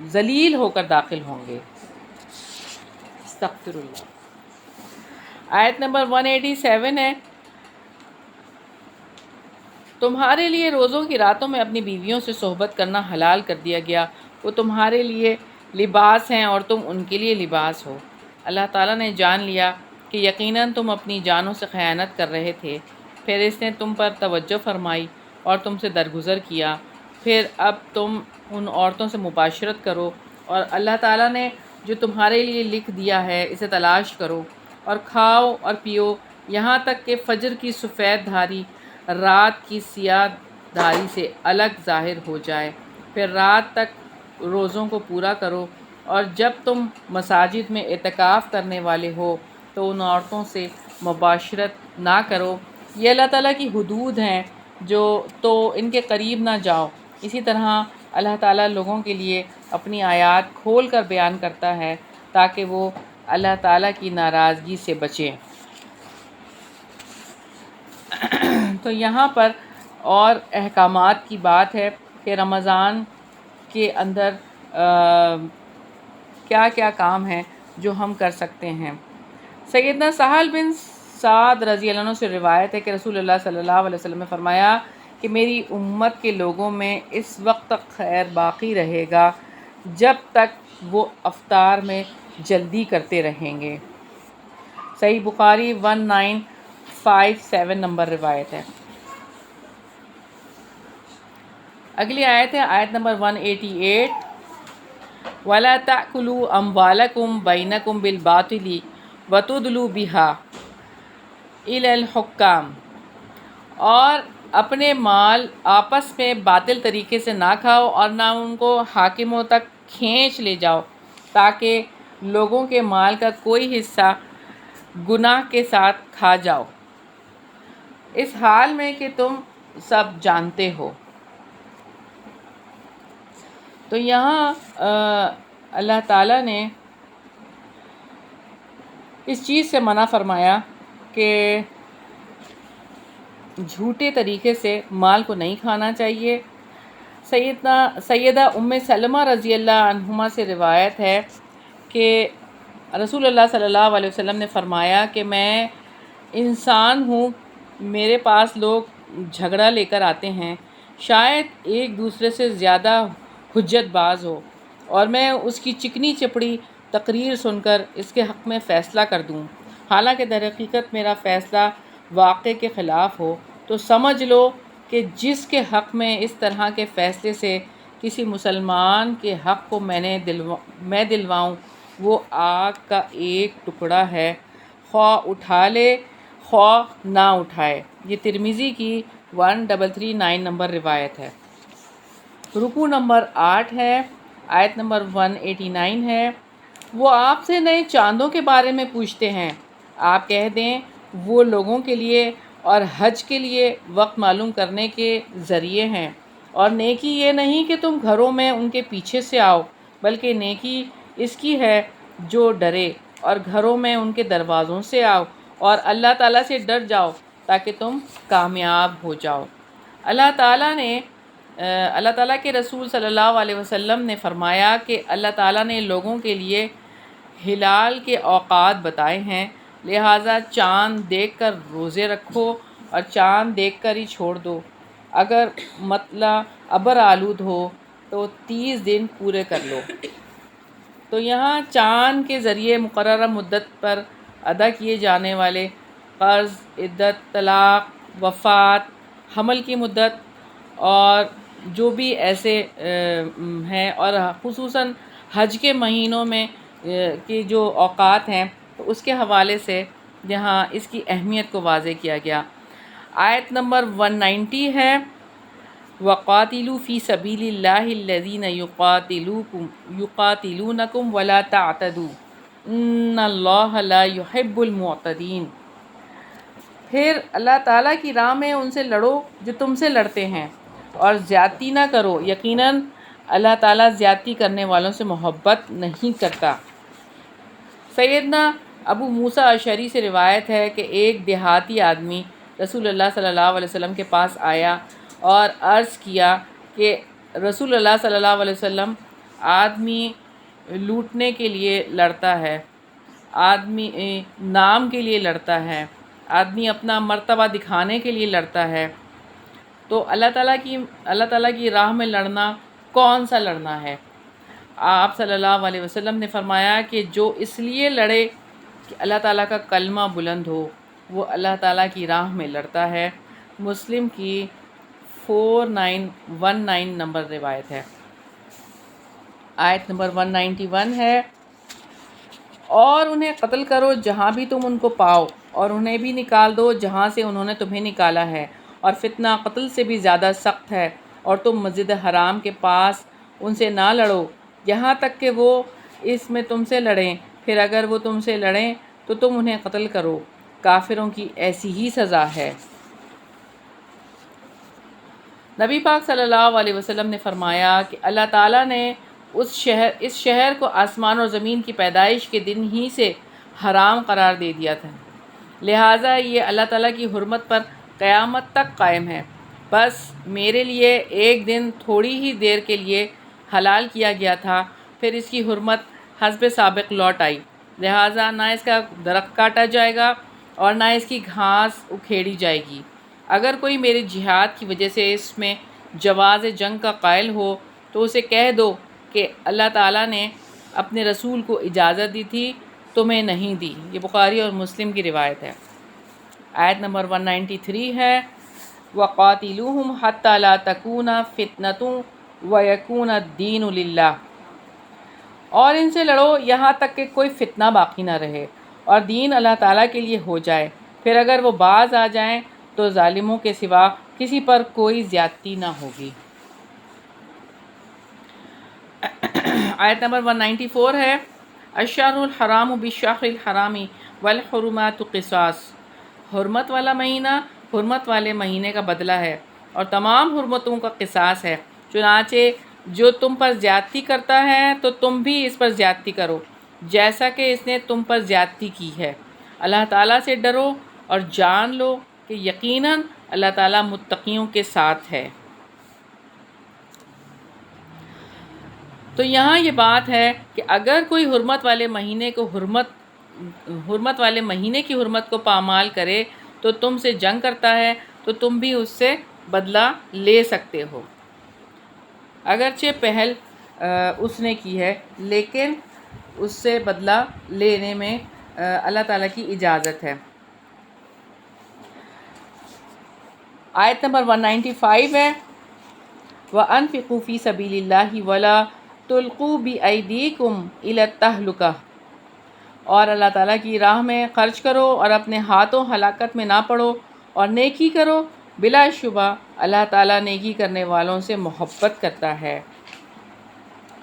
ذلیل ہو کر داخل ہوں گے۔ استغفر اللہ۔ آیت نمبر 187 ہے، تمہارے لیے روزوں کی راتوں میں اپنی بیویوں سے صحبت کرنا حلال کر دیا گیا، وہ تمہارے لیے لباس ہیں اور تم ان کے لیے لباس ہو۔ اللہ تعالیٰ نے جان لیا کہ یقیناً تم اپنی جانوں سے خیانت کر رہے تھے، پھر اس نے تم پر توجہ فرمائی اور تم سے درگزر کیا، پھر اب تم ان عورتوں سے مباشرت کرو، اور اللہ تعالیٰ نے جو تمہارے لیے لکھ دیا ہے اسے تلاش کرو اور کھاؤ اور پیو یہاں تک کہ فجر کی سفید دھاری رات کی سیاہ دھاری سے الگ ظاہر ہو جائے، پھر رات تک روزوں کو پورا کرو، اور جب تم مساجد میں اعتکاف کرنے والے ہو تو ان عورتوں سے مباشرت نہ کرو۔ یہ اللہ تعالیٰ کی حدود ہیں تو ان کے قریب نہ جاؤ۔ اسی طرح اللہ تعالیٰ لوگوں کے لیے اپنی آیات کھول کر بیان کرتا ہے تاکہ وہ اللہ تعالیٰ کی ناراضگی سے بچیں۔ تو یہاں پر اور احکامات کی بات ہے کہ رمضان کے اندر کیا کیا کام ہیں جو ہم کر سکتے ہیں۔ سیدنا سہل بن سعد رضی اللہ عنہ سے روایت ہے کہ رسول اللہ صلی اللہ علیہ وسلم نے فرمایا کہ میری امت کے لوگوں میں اس وقت تک خیر باقی رہے گا جب تک وہ افطار میں جلدی کرتے رہیں گے۔ صحیح بخاری 1957 نمبر روایت ہے۔ اگلی آیت ہے آیت نمبر 188، وَلَا تَأْكُلُوا أَمْوَالَكُمْ بَيْنَكُمْ بِالْبَاطِلِ وَتُدْلُوا بِهَا إِلَى الْحُكَّامِ، اور اپنے مال آپس میں باطل طریقے سے نہ کھاؤ اور نہ ان کو حاکموں تک کھینچ لے جاؤ تاکہ لوگوں کے مال کا کوئی حصہ گناہ کے ساتھ کھا جاؤ، اس حال میں کہ تم سب جانتے ہو۔ تو یہاں اللہ تعالیٰ نے اس چیز سے منع فرمایا کہ جھوٹے طریقے سے مال کو نہیں کھانا چاہیے۔ سیدہ ام سلمہ رضی اللہ عنہما سے روایت ہے کہ رسول اللہ صلی اللہ علیہ وسلم نے فرمایا کہ میں انسان ہوں، میرے پاس لوگ جھگڑا لے کر آتے ہیں، شاید ایک دوسرے سے زیادہ حجت باز ہو، اور میں اس کی چکنی چپڑی تقریر سن کر اس کے حق میں فیصلہ کر دوں، حالانکہ در حقیقت میرا فیصلہ واقع کے خلاف ہو، تو سمجھ لو کہ جس کے حق میں اس طرح کے فیصلے سے کسی مسلمان کے حق کو میں دلواؤں، وہ آگ کا ایک ٹکڑا ہے، خواہ اٹھا لے خواہ نہ اٹھائے۔ یہ ترمذی کی 1339 نمبر روایت ہے۔ رکوع نمبر 8 ہے، آیت نمبر 189 ہے۔ وہ آپ سے نئے چاندوں کے بارے میں پوچھتے ہیں، آپ کہہ دیں وہ لوگوں کے لیے اور حج کے لیے وقت معلوم کرنے کے ذریعے ہیں، اور نیکی یہ نہیں کہ تم گھروں میں ان کے پیچھے سے آؤ، بلکہ نیکی اس کی ہے جو ڈرے اور گھروں میں ان کے دروازوں سے آؤ اور اللہ تعالیٰ سے ڈر جاؤ تاکہ تم کامیاب ہو جاؤ۔ اللہ تعالیٰ کے رسول صلی اللہ علیہ وسلم نے فرمایا کہ اللہ تعالیٰ نے لوگوں کے لیے ہلال کے اوقات بتائے ہیں، لہٰذا چاند دیکھ کر روزے رکھو اور چاند دیکھ کر ہی چھوڑ دو۔ اگر مطلع ابر آلود ہو تو 30 دن پورے کر لو۔ تو یہاں چاند کے ذریعے مقررہ مدت پر ادا کیے جانے والے قرض، عدت، طلاق، وفات، حمل کی مدت اور جو بھی ایسے ہیں، اور خصوصاً حج کے مہینوں میں کی جو اوقات ہیں، تو اس کے حوالے سے یہاں اس کی اہمیت کو واضح کیا گیا۔ آیت نمبر 190 ہے، وَقَاتِلُوا فِي سَبِيلِ اللَّهِ الَّذِينَ يُقَاتِلُونَكُمْ وَلَا تَعْتَدُوا إِنَّ اللَّهَ لَا يُحِبُّ الْمُعْتَدِينَ۔ پھر اللہ تعالیٰ کی راہ میں ان سے لڑو جو تم سے لڑتے ہیں، اور زیادتی نہ کرو، یقیناً اللہ تعالیٰ زیادتی کرنے والوں سے محبت نہیں کرتا۔ سیدنا ابو موسیٰ اشعری سے روایت ہے کہ ایک دیہاتی آدمی رسول اللہ صلی اللہ علیہ وسلم کے پاس آیا اور عرض کیا کہ رسول اللہ صلی اللہ علیہ وسلم، آدمی لوٹنے کے لیے لڑتا ہے، آدمی نام کے لیے لڑتا ہے، آدمی اپنا مرتبہ دکھانے کے لیے لڑتا ہے، تو اللہ تعالیٰ کی راہ میں لڑنا کون سا لڑنا ہے؟ آپ صلی اللہ علیہ وسلم نے فرمایا کہ جو اس لیے لڑے کہ اللہ تعالیٰ کا کلمہ بلند ہو، وہ اللہ تعالیٰ کی راہ میں لڑتا ہے۔ مسلم کی 4919 نمبر روایت ہے۔ آیت نمبر 191 ہے، اور انہیں قتل کرو جہاں بھی تم ان کو پاؤ، اور انہیں بھی نکال دو جہاں سے انہوں نے تمہیں نکالا ہے، اور فتنہ قتل سے بھی زیادہ سخت ہے، اور تم مسجد حرام کے پاس ان سے نہ لڑو یہاں تک کہ وہ اس میں تم سے لڑیں، پھر اگر وہ تم سے لڑیں تو تم انہیں قتل کرو، کافروں کی ایسی ہی سزا ہے۔ نبی پاک صلی اللہ علیہ وسلم نے فرمایا کہ اللہ تعالیٰ نے اس شہر کو آسمان اور زمین کی پیدائش کے دن ہی سے حرام قرار دے دیا تھا، لہٰذا یہ اللہ تعالیٰ کی حرمت پر قیامت تک قائم ہے۔ بس میرے لیے ایک دن تھوڑی ہی دیر کے لیے حلال کیا گیا تھا، پھر اس کی حرمت حسب سابق لوٹ آئی، لہٰذا نہ اس کا درخت کاٹا جائے گا اور نہ اس کی گھاس اکھیڑی جائے گی۔ اگر کوئی میرے جہاد کی وجہ سے اس میں جواز جنگ کا قائل ہو تو اسے کہہ دو کہ اللہ تعالیٰ نے اپنے رسول کو اجازت دی تھی، تمہیں نہیں دی۔ یہ بخاری اور مسلم کی روایت ہے۔ آیت نمبر 193 ہے، وَقَاتِلُوهُمْ حَتَّى لَا تَكُونَ فِتْنَةٌ وَيَكُونَ الدِّينُ لِلَّهِ، اور ان سے لڑو یہاں تک کہ کوئی فتنہ باقی نہ رہے اور دین اللہ تعالیٰ کے لیے ہو جائے، پھر اگر وہ باز آ جائیں تو ظالموں کے سوا کسی پر کوئی زیادتی نہ ہوگی۔ آیت نمبر 194 ہے، الشہر الحرام بالشہر الحرام والحرمات قصاص، حرمت والا مہینہ حرمت والے مہینے کا بدلہ ہے اور تمام حرمتوں کا قصاص ہے، چنانچہ جو تم پر زیادتی کرتا ہے تو تم بھی اس پر زیادتی کرو جیسا کہ اس نے تم پر زیادتی کی ہے۔ اللہ تعالیٰ سے ڈرو اور جان لو کہ یقیناً اللہ تعالیٰ متقیوں کے ساتھ ہے۔ تو یہاں یہ بات ہے کہ اگر کوئی حرمت والے مہینے کی حرمت کو پامال کرے تو تم سے جنگ کرتا ہے تو تم بھی اس سے بدلہ لے سکتے ہو، اگرچہ پہل اس نے کی ہے، لیکن اس سے بدلہ لینے میں اللہ تعالیٰ کی اجازت ہے۔ آیت نمبر 195 ہے وَأَنفِقُوا فِي سَبِيلِ اللَّهِ وَلَا تُلْقُوا بِأَيْدِيكُمْ إِلَى التَّهْلُكَةِ، اور اللہ تعالیٰ کی راہ میں خرچ کرو اور اپنے ہاتھوں ہلاکت میں نہ پڑو، اور نیکی کرو، بلا شبہ اللہ تعالیٰ نیکی کرنے والوں سے محبت کرتا ہے۔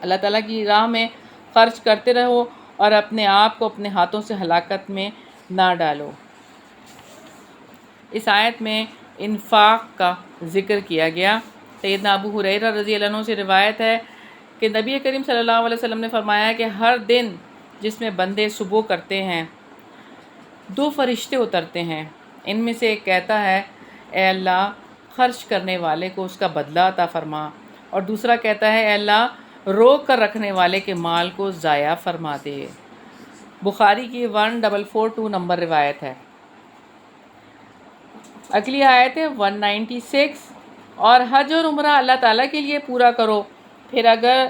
اللہ تعالیٰ کی راہ میں خرچ کرتے رہو اور اپنے آپ کو اپنے ہاتھوں سے ہلاکت میں نہ ڈالو۔ اس آیت میں انفاق کا ذکر کیا گیا۔ سیدنا ابو ہریرہ رضی اللہ عنہ سے روایت ہے کہ نبی کریم صلی اللہ علیہ وسلم نے فرمایا کہ ہر دن جس میں بندے صبح کرتے ہیں 2 فرشتے اترتے ہیں، ان میں سے ایک کہتا ہے اے اللہ خرچ کرنے والے کو اس کا بدلہ عطا فرما، اور دوسرا کہتا ہے اے اللہ روک کر رکھنے والے کے مال کو ضائع فرما دے۔ بخاری کی 1442 نمبر روایت ہے۔ اگلی آیت ہے 196، اور حج اور عمرہ اللہ تعالیٰ کے لیے پورا کرو، پھر اگر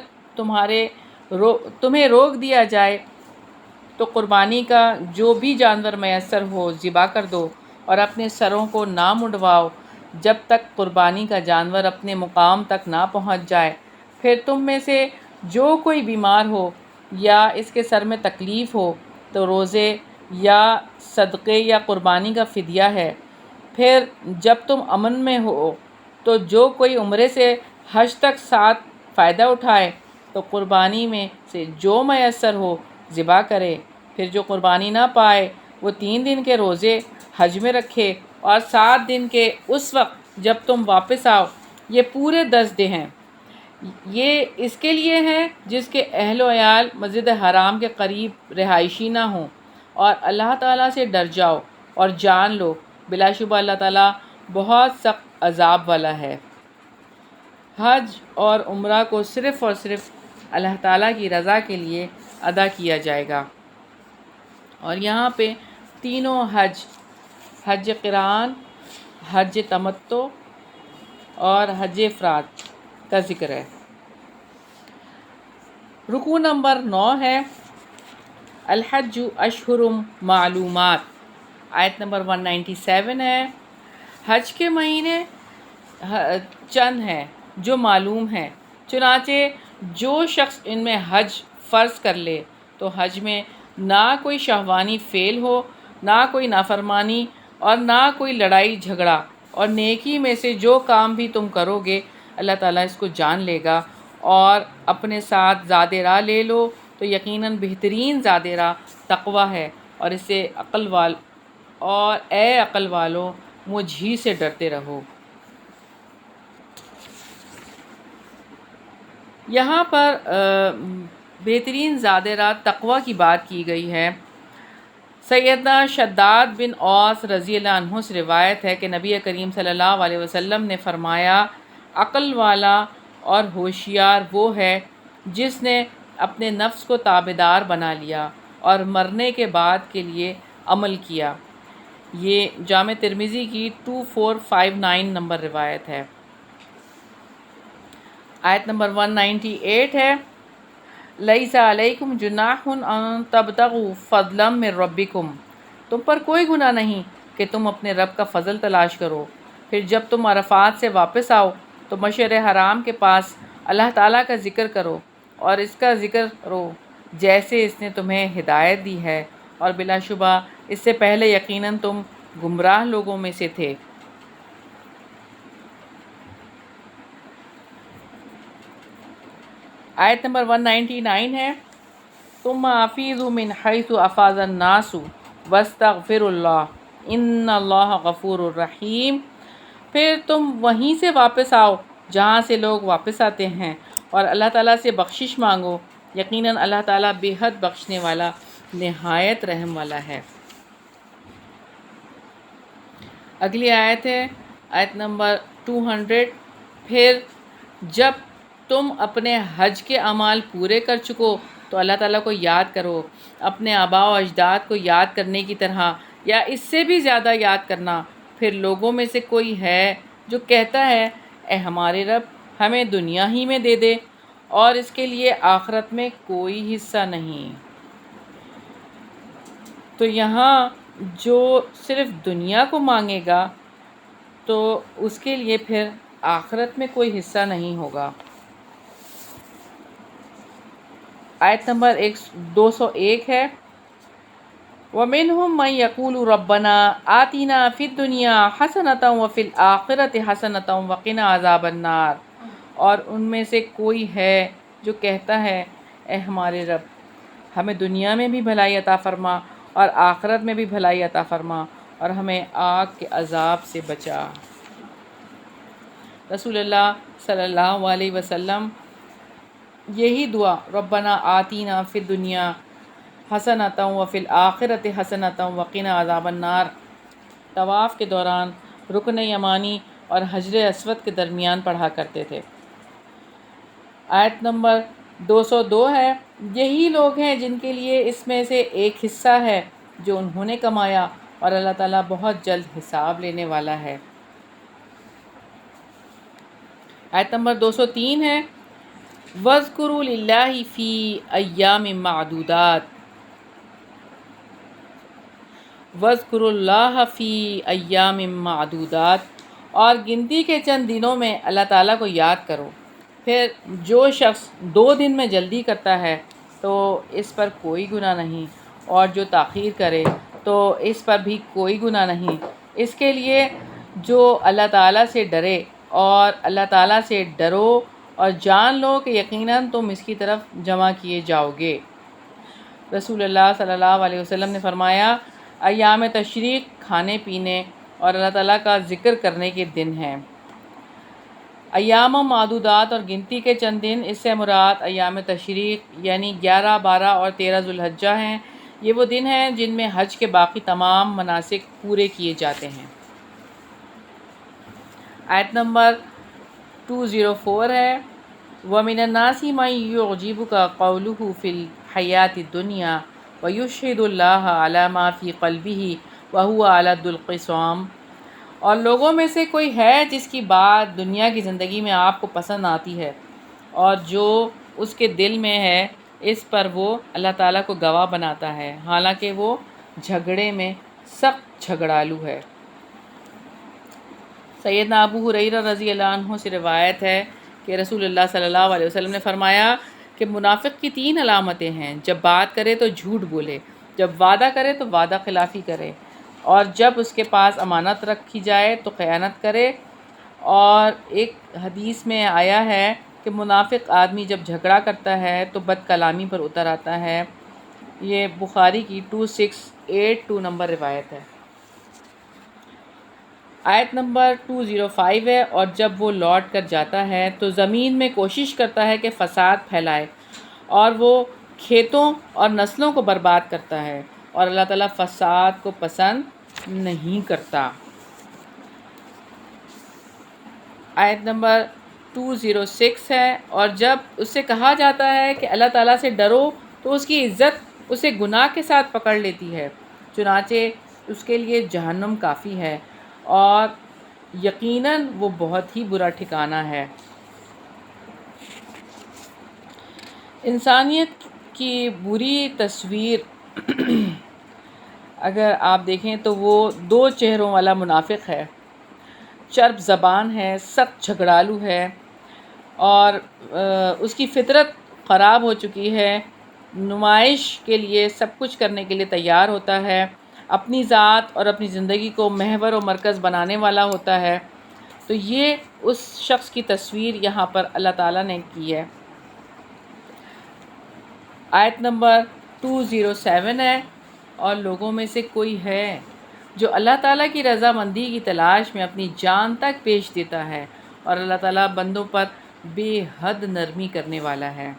تمہیں روک دیا جائے تو قربانی کا جو بھی جانور میسر ہو ذبح کر دو، اور اپنے سروں کو نہ منڈواؤ جب تک قربانی کا جانور اپنے مقام تک نہ پہنچ جائے۔ پھر تم میں سے جو کوئی بیمار ہو یا اس کے سر میں تکلیف ہو تو روزے یا صدقے یا قربانی کا فدیہ ہے۔ پھر جب تم امن میں ہو تو جو کوئی عمرے سے حج تک ساتھ فائدہ اٹھائے تو قربانی میں سے جو میسر ہو ذبح کرے۔ پھر جو قربانی نہ پائے وہ 3 دن کے روزے حج میں رکھے، اور 7 دن کے اس وقت جب تم واپس آؤ، یہ پورے 10 دن ہیں۔ یہ اس کے لیے ہیں جس کے اہل و عیال مسجد حرام کے قریب رہائشی نہ ہوں، اور اللہ تعالیٰ سے ڈر جاؤ اور جان لو بلا شبہ اللہ تعالیٰ بہت سخت عذاب والا ہے۔ حج اور عمرہ کو صرف اور صرف اللہ تعالیٰ کی رضا کے لیے ادا کیا جائے گا۔ اور یہاں پہ تینوں حج قران، حج تمتع اور حج افراد کا ذکر ہے۔ رکوع نمبر 9 ہے الحج اشہر معلومات، آیت نمبر 197 ہے حج کے مہینے چند ہیں جو معلوم ہیں، چنانچہ جو شخص ان میں حج فرض کر لے تو حج میں نہ کوئی شہوانی فعل ہو، نہ کوئی نافرمانی اور نہ کوئی لڑائی جھگڑا، اور نیکی میں سے جو کام بھی تم کرو گے اللہ تعالیٰ اس کو جان لے گا، اور اپنے ساتھ زاد راہ لے لو تو یقیناً بہترین زاد راہ تقوی ہے، اور اے عقل والو مجھ ہی سے ڈرتے رہو۔ یہاں پر بہترین زاد راہ تقوی کی بات کی گئی ہے۔ سیدنا شداد بن اوس رضی اللہ عنہ سے روایت ہے کہ نبی کریم صلی اللہ علیہ وسلم نے فرمایا عقل والا اور ہوشیار وہ ہے جس نے اپنے نفس کو تابعدار بنا لیا اور مرنے کے بعد کے لیے عمل کیا۔ یہ جامع ترمذی کی 2459 نمبر روایت ہے۔ آیت نمبر 198 ہے لیس علیکم جناح ان تبتغوا فضلا من ربکم، تم پر کوئی گناہ نہیں کہ تم اپنے رب کا فضل تلاش کرو۔ پھر جب تم عرفات سے واپس آؤ تو مشعر حرام کے پاس اللہ تعالیٰ کا ذکر کرو، اور اس کا ذکر کرو جیسے اس نے تمہیں ہدایت دی ہے، اور بلا شبہ اس سے پہلے یقیناً تم گمراہ لوگوں میں سے تھے۔ آیت نمبر 199 ہے ثم افیضوا من حیث افاض الناس واستغفروا اللہ ان اللہ غفور الرحیم، پھر تم وہیں سے واپس آؤ جہاں سے لوگ واپس آتے ہیں، اور اللہ تعالیٰ سے بخشش مانگو، یقیناً اللہ تعالیٰ بے حد بخشنے والا نہایت رحم والا ہے۔ اگلی آیت ہے آیت نمبر 200، پھر جب تم اپنے حج کے اعمال پورے کر چکو تو اللہ تعالیٰ کو یاد کرو، اپنے آباء و اجداد کو یاد کرنے کی طرح یا اس سے بھی زیادہ یاد کرنا۔ پھر لوگوں میں سے کوئی ہے جو کہتا ہے اے ہمارے رب ہمیں دنیا ہی میں دے دے، اور اس کے لیے آخرت میں کوئی حصہ نہیں۔ تو یہاں جو صرف دنیا کو مانگے گا تو اس کے لیے پھر آخرت میں کوئی حصہ نہیں ہوگا۔ آیت نمبر 201 ہے، وَمِنْهُمْ مَنْ يَقُولُ رَبَّنَا آتِنَا فِي الدُّنْيَا حَسَنَةً وَفِي الْآخِرَةِ حَسَنَةً وَقِنَا عَذَابَ النَّارِ، اور ان میں سے کوئی ہے جو کہتا ہے اے ہمارے رب ہمیں دنیا میں بھی بھلائی عطا فرما اور آخرت میں بھی بھلائی عطا فرما اور ہمیں آگ کے عذاب سے بچا۔ رسول اللہ صلی اللہ علیہ وسلم یہی دعا ربنا آتینا فی الدنیا حسنۃ وفی الآخرۃ حسنۃ وقنا عذاب النار طواف کے دوران رکن یمانی اور حجر اسود کے درمیان پڑھا کرتے تھے۔ آیت نمبر 202 ہے، یہی لوگ ہیں جن کے لیے اس میں سے ایک حصہ ہے جو انہوں نے کمایا اور اللہ تعالیٰ بہت جلد حساب لینے والا ہے۔ آیت نمبر 203 ہے، وَاذْكُرُوا لِلَّهِ فِي أَيَّامٍ مَّعْدُودَاتٍ، وَاذْكُرُوا اللَّهَ فِي أَيَّامٍ مَّعْدُودَاتٍ، اور گنتی کے چند دنوں میں اللہ تعالیٰ کو یاد کرو۔ پھر جو شخص 2 دن میں جلدی کرتا ہے تو اس پر کوئی گناہ نہیں، اور جو تاخیر کرے تو اس پر بھی کوئی گناہ نہیں۔ اس کے لیے جو اللہ تعالیٰ سے ڈرے، اور اللہ تعالیٰ سے ڈرو اور جان لو کہ یقیناً تم اس کی طرف جمع کیے جاؤ گے۔ رسول اللہ صلی اللہ علیہ وسلم نے فرمایا، ایام تشریق کھانے پینے اور اللہ تعالیٰ کا ذکر کرنے کے دن ہیں۔ ایام معدودات اور گنتی کے چند دن، اس سے مراد ایام تشریق یعنی 11، 12 اور 13 ذوالحجہ ہیں۔ یہ وہ دن ہیں جن میں حج کے باقی تمام مناسک پورے کیے جاتے ہیں۔ آیت نمبر 204 ہے، وَمِنَ النَّاسِ مَن يُعْجِبُكَ قَوْلُهُ فِي الْحَيَاةِ الدُّنْيَا وَيُشْهِدُ اللَّهَ عَلَى مَا فِي قَلْبِهِ وَهُوَ أَلَدُّ الْخِصَامِ، اور لوگوں میں سے کوئی ہے جس کی بات دنیا کی زندگی میں آپ کو پسند آتی ہے، اور جو اس کے دل میں ہے اس پر وہ اللہ تعالیٰ کو گواہ بناتا ہے، حالانکہ وہ جھگڑے میں سخت جھگڑالو ہے۔ سیدنا ابو ہریرہ رضی اللہ عنہ سے روایت ہے کہ رسول اللہ صلی اللہ علیہ وسلم نے فرمایا کہ منافق کی 3 علامتیں ہیں، جب بات کرے تو جھوٹ بولے، جب وعدہ کرے تو وعدہ خلافی کرے، اور جب اس کے پاس امانت رکھی جائے تو خیانت کرے۔ اور ایک حدیث میں آیا ہے کہ منافق آدمی جب جھگڑا کرتا ہے تو بد کلامی پر اتر آتا ہے۔ یہ بخاری کی 2682 نمبر روایت ہے۔ آیت نمبر 205 ہے، اور جب وہ لوٹ کر جاتا ہے تو زمین میں کوشش کرتا ہے کہ فساد پھیلائے، اور وہ کھیتوں اور نسلوں کو برباد کرتا ہے، اور اللہ تعالیٰ فساد کو پسند نہیں کرتا۔ آیت نمبر 206 ہے، اور جب اس سے کہا جاتا ہے کہ اللہ تعالیٰ سے ڈرو تو اس کی عزت اسے گناہ کے ساتھ پکڑ لیتی ہے، چنانچہ اس کے لیے جہنم کافی ہے، اور یقیناً وہ بہت ہی برا ٹھکانہ ہے۔ انسانیت کی بری تصویر اگر آپ دیکھیں تو وہ 2 چہروں والا منافق ہے، چرب زبان ہے، سخت جھگڑالو ہے، اور اس کی فطرت خراب ہو چکی ہے، نمائش کے لیے سب کچھ کرنے کے لیے تیار ہوتا ہے، اپنی ذات اور اپنی زندگی کو محور و مرکز بنانے والا ہوتا ہے۔ تو یہ اس شخص کی تصویر یہاں پر اللہ تعالیٰ نے کی ہے۔ آیت نمبر 207 ہے، اور لوگوں میں سے کوئی ہے جو اللہ تعالیٰ کی رضامندی کی تلاش میں اپنی جان تک بیچ دیتا ہے، اور اللہ تعالیٰ بندوں پر بے حد نرمی کرنے والا ہے۔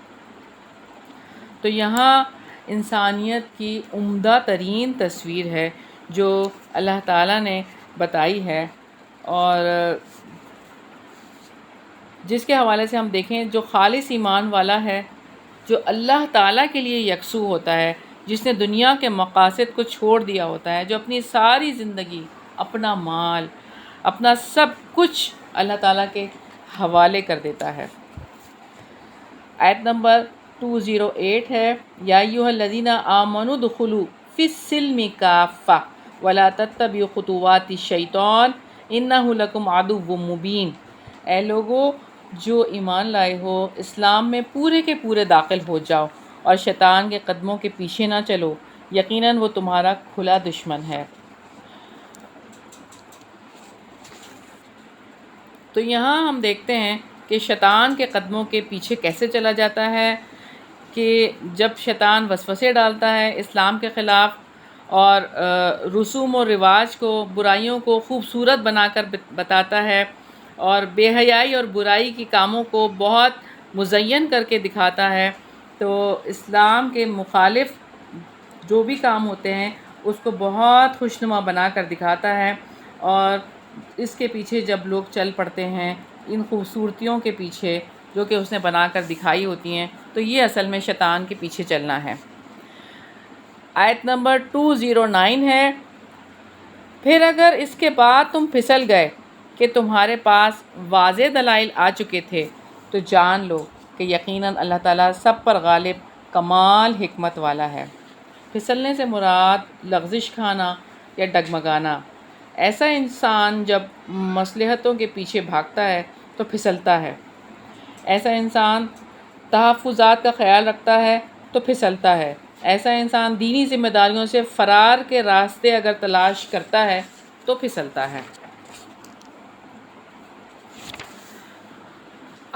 تو یہاں انسانیت کی عمدہ ترین تصویر ہے جو اللہ تعالیٰ نے بتائی ہے، اور جس کے حوالے سے ہم دیکھیں جو خالص ایمان والا ہے، جو اللہ تعالیٰ کے لیے یکسو ہوتا ہے، جس نے دنیا کے مقاصد کو چھوڑ دیا ہوتا ہے، جو اپنی ساری زندگی، اپنا مال، اپنا سب کچھ اللہ تعالیٰ کے حوالے کر دیتا ہے۔ آیت نمبر 208 ہے، یا ایھا الذین آمنوا ادخلوا فی السلم کافہ ولا تتبعوا خطوات الشیطان انہ لکم عدو مبین۔ اے لوگو جو ایمان لائے ہو، اسلام میں پورے کے پورے داخل ہو جاؤ اور شیطان کے قدموں کے پیچھے نہ چلو، یقیناً وہ تمہارا کھلا دشمن ہے۔ تو یہاں ہم دیکھتے ہیں کہ شیطان کے قدموں کے پیچھے کیسے چلا جاتا ہے، کہ جب شیطان وسوسے ڈالتا ہے اسلام کے خلاف اور رسوم و رواج کو، برائیوں کو خوبصورت بنا کر بتاتا ہے، اور بے حیائی اور برائی کی کاموں کو بہت مزین کر کے دکھاتا ہے، تو اسلام کے مخالف جو بھی کام ہوتے ہیں اس کو بہت خوشنما بنا کر دکھاتا ہے، اور اس کے پیچھے جب لوگ چل پڑتے ہیں ان خوبصورتیوں کے پیچھے جو کہ اس نے بنا کر دکھائی ہوتی ہیں، تو یہ اصل میں شیطان کے پیچھے چلنا ہے۔ آیت نمبر 209 ہے، پھر اگر اس کے بعد تم پھسل گئے کہ تمہارے پاس واضح دلائل آ چکے تھے تو جان لو کہ یقیناً اللہ تعالیٰ سب پر غالب کمال حکمت والا ہے۔ پھسلنے سے مراد لغزش کھانا یا ڈگمگانا۔ ایسا انسان جب مصلحتوں کے پیچھے بھاگتا ہے تو پھسلتا ہے، ایسا انسان تحفظات کا خیال رکھتا ہے تو پھسلتا ہے، ایسا انسان دینی ذمہ داریوں سے فرار کے راستے اگر تلاش کرتا ہے تو پھسلتا ہے۔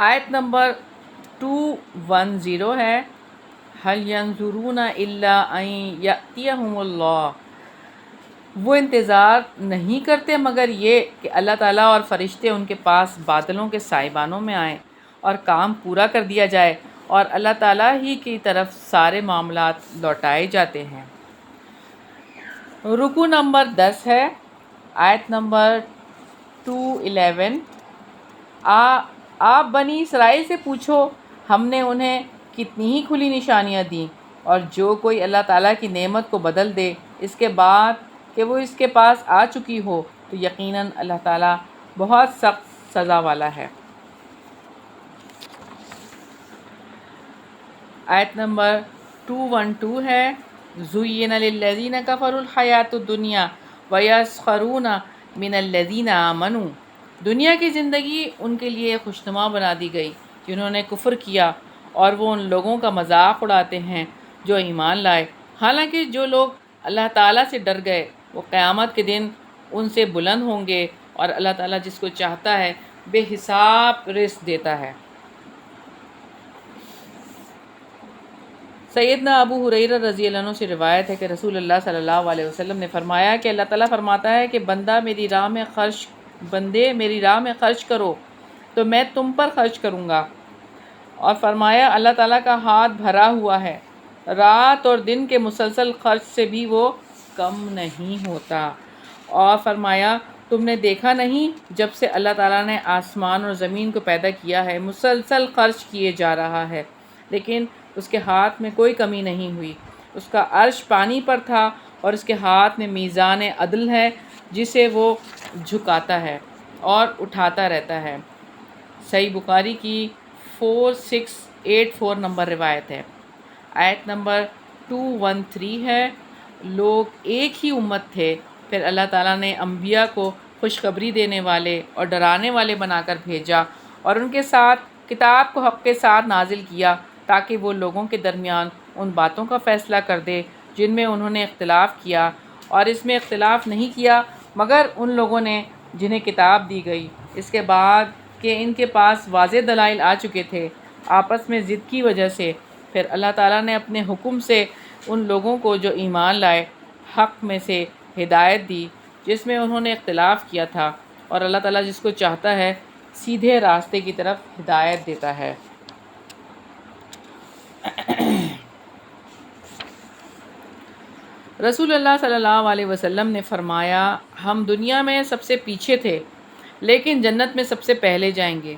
آیت نمبر 210 ہے، هل ينظرون الا ان يأتيهم اللہ۔ وہ انتظار نہیں کرتے مگر یہ کہ اللہ تعالیٰ اور فرشتے ان کے پاس بادلوں کے سائبانوں میں آئیں اور کام پورا کر دیا جائے، اور اللہ تعالیٰ ہی کی طرف سارے معاملات لوٹائے جاتے ہیں۔ رکوع نمبر 10 ہے، آیت نمبر 211، آپ بنی اسرائیل سے پوچھو ہم نے انہیں کتنی ہی کھلی نشانیاں دیں، اور جو کوئی اللہ تعالیٰ کی نعمت کو بدل دے اس کے بعد کہ وہ اس کے پاس آ چکی ہو تو یقیناً اللہ تعالیٰ بہت سخت سزا والا ہے۔ آیت نمبر 212 ہے، زُيِّنَ لِلَّذِينَ كَفَرُوا الْحَيَاةُ الدُّنْيَا وَيَسْخَرُونَ مِنَ الَّذِينَ آمَنُوا۔ دنیا کی زندگی ان کے لیے خوشنما بنا دی گئی جنہوں نے کفر کیا، اور وہ ان لوگوں کا مذاق اڑاتے ہیں جو ایمان لائے، حالانکہ جو لوگ اللہ تعالیٰ سے ڈر گئے وہ قیامت کے دن ان سے بلند ہوں گے، اور اللہ تعالیٰ جس کو چاہتا ہے بے حساب رزق دیتا ہے۔ سیدنا ابو ہریرہ رضی اللہ عنہ سے روایت ہے کہ رسول اللہ صلی اللہ علیہ وسلم نے فرمایا کہ اللہ تعالیٰ فرماتا ہے کہ بندے میری راہ میں خرچ کرو تو میں تم پر خرچ کروں گا، اور فرمایا اللہ تعالیٰ کا ہاتھ بھرا ہوا ہے، رات اور دن کے مسلسل خرچ سے بھی وہ کم نہیں ہوتا، اور فرمایا تم نے دیکھا نہیں جب سے اللہ تعالیٰ نے آسمان اور زمین کو پیدا کیا ہے مسلسل خرچ کیے جا رہا ہے، لیکن اس کے ہاتھ میں کوئی کمی نہیں ہوئی، اس کا عرش پانی پر تھا اور اس کے ہاتھ میں میزان عدل ہے جسے وہ جھکاتا ہے اور اٹھاتا رہتا ہے۔ صحیح بخاری کی 4684 نمبر روایت ہے۔ آیت نمبر 213 ہے، لوگ ایک ہی امت تھے، پھر اللہ تعالیٰ نے انبیاء کو خوشخبری دینے والے اور ڈرانے والے بنا کر بھیجا، اور ان کے ساتھ کتاب کو حق کے ساتھ نازل کیا تاکہ وہ لوگوں کے درمیان ان باتوں کا فیصلہ کر دے جن میں انہوں نے اختلاف کیا، اور اس میں اختلاف نہیں کیا مگر ان لوگوں نے جنہیں کتاب دی گئی اس کے بعد کہ ان کے پاس واضح دلائل آ چکے تھے، آپس میں ضد کی وجہ سے۔ پھر اللہ تعالیٰ نے اپنے حکم سے ان لوگوں کو جو ایمان لائے حق میں سے ہدایت دی جس میں انہوں نے اختلاف کیا تھا، اور اللہ تعالیٰ جس کو چاہتا ہے سیدھے راستے کی طرف ہدایت دیتا ہے۔ رسول اللہ صلی اللہ علیہ وسلم نے فرمایا، ہم دنیا میں سب سے پیچھے تھے لیکن جنت میں سب سے پہلے جائیں گے۔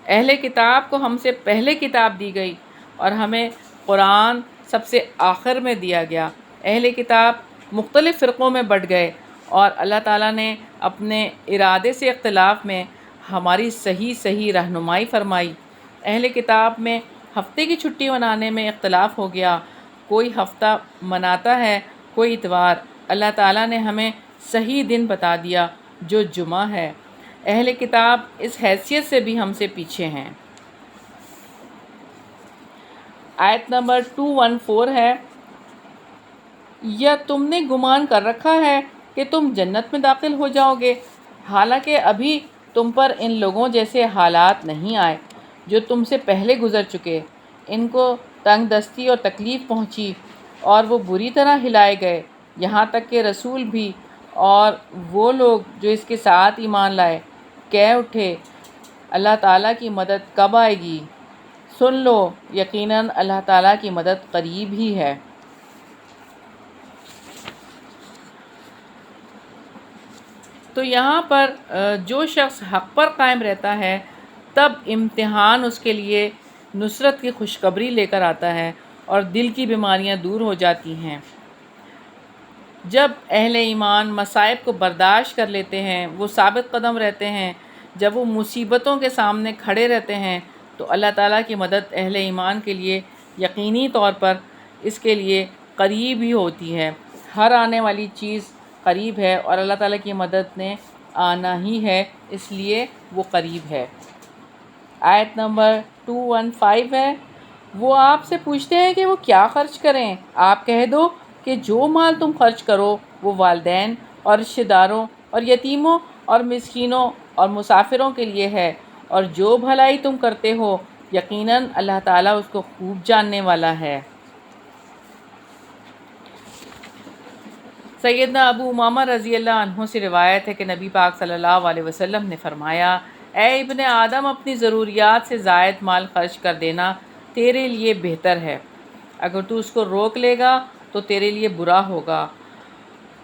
اہل کتاب کو ہم سے پہلے کتاب دی گئی اور ہمیں قرآن سب سے آخر میں دیا گیا۔ اہل کتاب مختلف فرقوں میں بٹ گئے اور اللہ تعالیٰ نے اپنے ارادے سے اختلاف میں ہماری صحیح رہنمائی فرمائی۔ اہل کتاب میں ہفتے کی چھٹی منانے میں اختلاف ہو گیا، کوئی ہفتہ مناتا ہے کوئی اتوار، اللہ تعالیٰ نے ہمیں صحیح دن بتا دیا جو جمعہ ہے۔ اہل کتاب اس حیثیت سے بھی ہم سے پیچھے ہیں۔ آیت نمبر 214 ہے، یا تم نے گمان کر رکھا ہے کہ تم جنت میں داخل ہو جاؤ گے، حالانکہ ابھی تم پر ان لوگوں جیسے حالات نہیں آئے جو تم سے پہلے گزر چکے۔ ان کو تنگ دستی اور تکلیف پہنچی اور وہ بری طرح ہلائے گئے، یہاں تک کہ رسول بھی اور وہ لوگ جو اس کے ساتھ ایمان لائے کہہ اٹھے، اللہ تعالیٰ کی مدد کب آئے گی؟ سن لو، یقیناً اللہ تعالیٰ کی مدد قریب ہی ہے۔ تو یہاں پر جو شخص حق پر قائم رہتا ہے تب امتحان اس کے لیے نصرت کی خوشخبری لے کر آتا ہے اور دل کی بیماریاں دور ہو جاتی ہیں۔ جب اہل ایمان مصائب کو برداشت کر لیتے ہیں، وہ ثابت قدم رہتے ہیں، جب وہ مصیبتوں کے سامنے کھڑے رہتے ہیں تو اللہ تعالیٰ کی مدد اہل ایمان کے لیے یقینی طور پر اس کے لیے قریب ہی ہوتی ہے۔ ہر آنے والی چیز قریب ہے اور اللہ تعالیٰ کی مدد نے آنا ہی ہے، اس لیے وہ قریب ہے۔ آیت نمبر 215 ہے، وہ آپ سے پوچھتے ہیں کہ وہ کیا خرچ کریں، آپ کہہ دو کہ جو مال تم خرچ کرو وہ والدین اور رشتہ داروں اور یتیموں اور مسکینوں اور مسافروں کے لیے ہے، اور جو بھلائی تم کرتے ہو یقیناً اللہ تعالیٰ اس کو خوب جاننے والا ہے۔ سیدنا ابو امامہ رضی اللہ عنہ سے روایت ہے کہ نبی پاک صلی اللہ علیہ وسلم نے فرمایا، اے ابن آدم، اپنی ضروریات سے زائد مال خرچ کر دینا تیرے لیے بہتر ہے، اگر تو اس کو روک لے گا تو تیرے لیے برا ہوگا،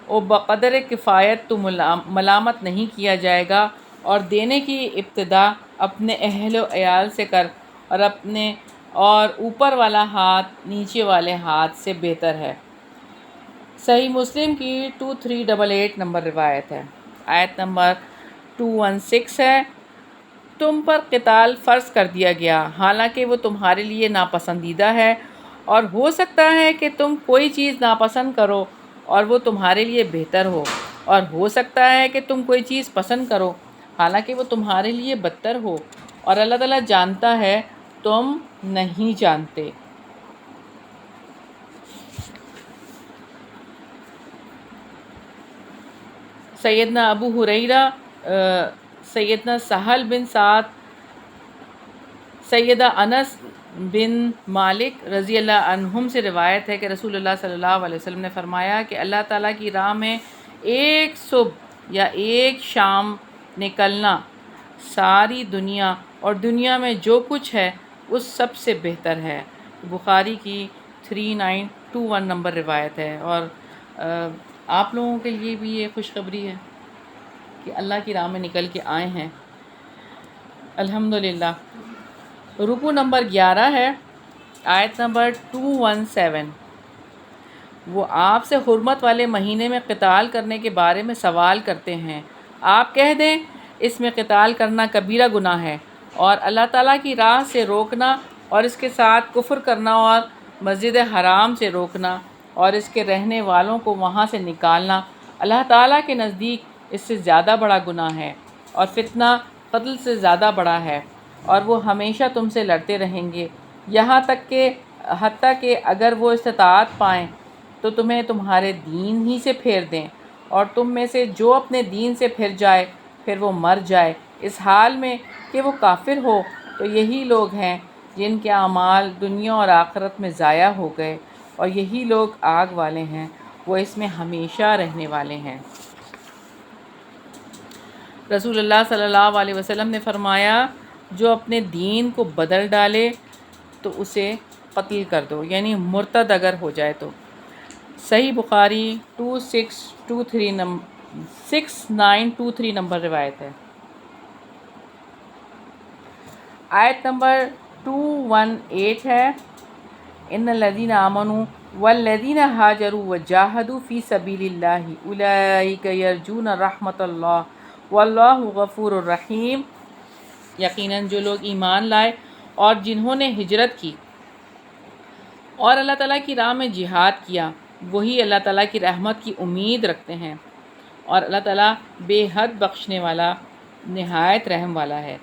اور بقدر کفایت تو ملامت نہیں کیا جائے گا، اور دینے کی ابتدا اپنے اہل و عیال سے کر، اور اوپر والا ہاتھ نیچے والے ہاتھ سے بہتر ہے۔ صحیح مسلم کی 2388 نمبر روایت ہے۔ آیت نمبر 216 ہے، تم پر قتال فرض کر دیا گیا حالانکہ وہ تمہارے لیے ناپسندیدہ ہے، اور ہو سکتا ہے کہ تم کوئی چیز ناپسند کرو اور وہ تمہارے لیے بہتر ہو، اور ہو سکتا ہے کہ تم کوئی چیز پسند کرو حالانکہ وہ تمہارے لیے بدتر ہو، اور اللہ تعالیٰ جانتا ہے تم نہیں جانتے۔ سیدنا ابو ہریرہ، سیدنا سہل بن سعد، سیدہ انس بن مالک رضی اللہ عنہم سے روایت ہے کہ رسول اللہ صلی اللہ علیہ وسلم نے فرمایا کہ اللہ تعالیٰ کی راہ میں ایک صبح یا ایک شام نکلنا ساری دنیا اور دنیا میں جو کچھ ہے اس سب سے بہتر ہے۔ بخاری کی 3921 نمبر روایت ہے۔ اور آپ لوگوں کے لیے بھی یہ خوشخبری ہے کہ اللہ کی راہ میں نکل کے آئے ہیں، الحمدللہ۔ رکوع نمبر 11 ہے، آیت نمبر 217، وہ آپ سے حرمت والے مہینے میں قتال کرنے کے بارے میں سوال کرتے ہیں، آپ کہہ دیں اس میں قتال کرنا کبیرہ گناہ ہے، اور اللہ تعالیٰ کی راہ سے روکنا اور اس کے ساتھ کفر کرنا اور مسجد حرام سے روکنا اور اس کے رہنے والوں کو وہاں سے نکالنا اللہ تعالیٰ کے نزدیک اس سے زیادہ بڑا گناہ ہے، اور فتنہ قتل سے زیادہ بڑا ہے، اور وہ ہمیشہ تم سے لڑتے رہیں گے یہاں تک کہ حتیٰ کہ اگر وہ استطاعت پائیں تو تمہیں تمہارے دین ہی سے پھیر دیں، اور تم میں سے جو اپنے دین سے پھر جائے پھر وہ مر جائے اس حال میں کہ وہ کافر ہو، تو یہی لوگ ہیں جن کے اعمال دنیا اور آخرت میں ضائع ہو گئے، اور یہی لوگ آگ والے ہیں، وہ اس میں ہمیشہ رہنے والے ہیں۔ رسول اللہ صلی اللہ علیہ وسلم نے فرمایا، جو اپنے دین کو بدل ڈالے تو اسے قتل کر دو، یعنی مرتد اگر ہو جائے تو۔ صحیح بخاری 6923 نمبر روایت ہے۔ آیت نمبر 218 ہے، ان الذین آمنوا والذین ہاجروا وجاہدوا فی سبیل اللہ اولئک یرجون رحمت اللہ واللہ غفور الرحیم، یقیناً جو لوگ ایمان لائے اور جنہوں نے ہجرت کی اور اللہ تعالیٰ کی راہ میں جہاد کیا وہی اللہ تعالیٰ کی رحمت کی امید رکھتے ہیں، اور اللہ تعالیٰ بے حد بخشنے والا، نہایت رحم والا ہے۔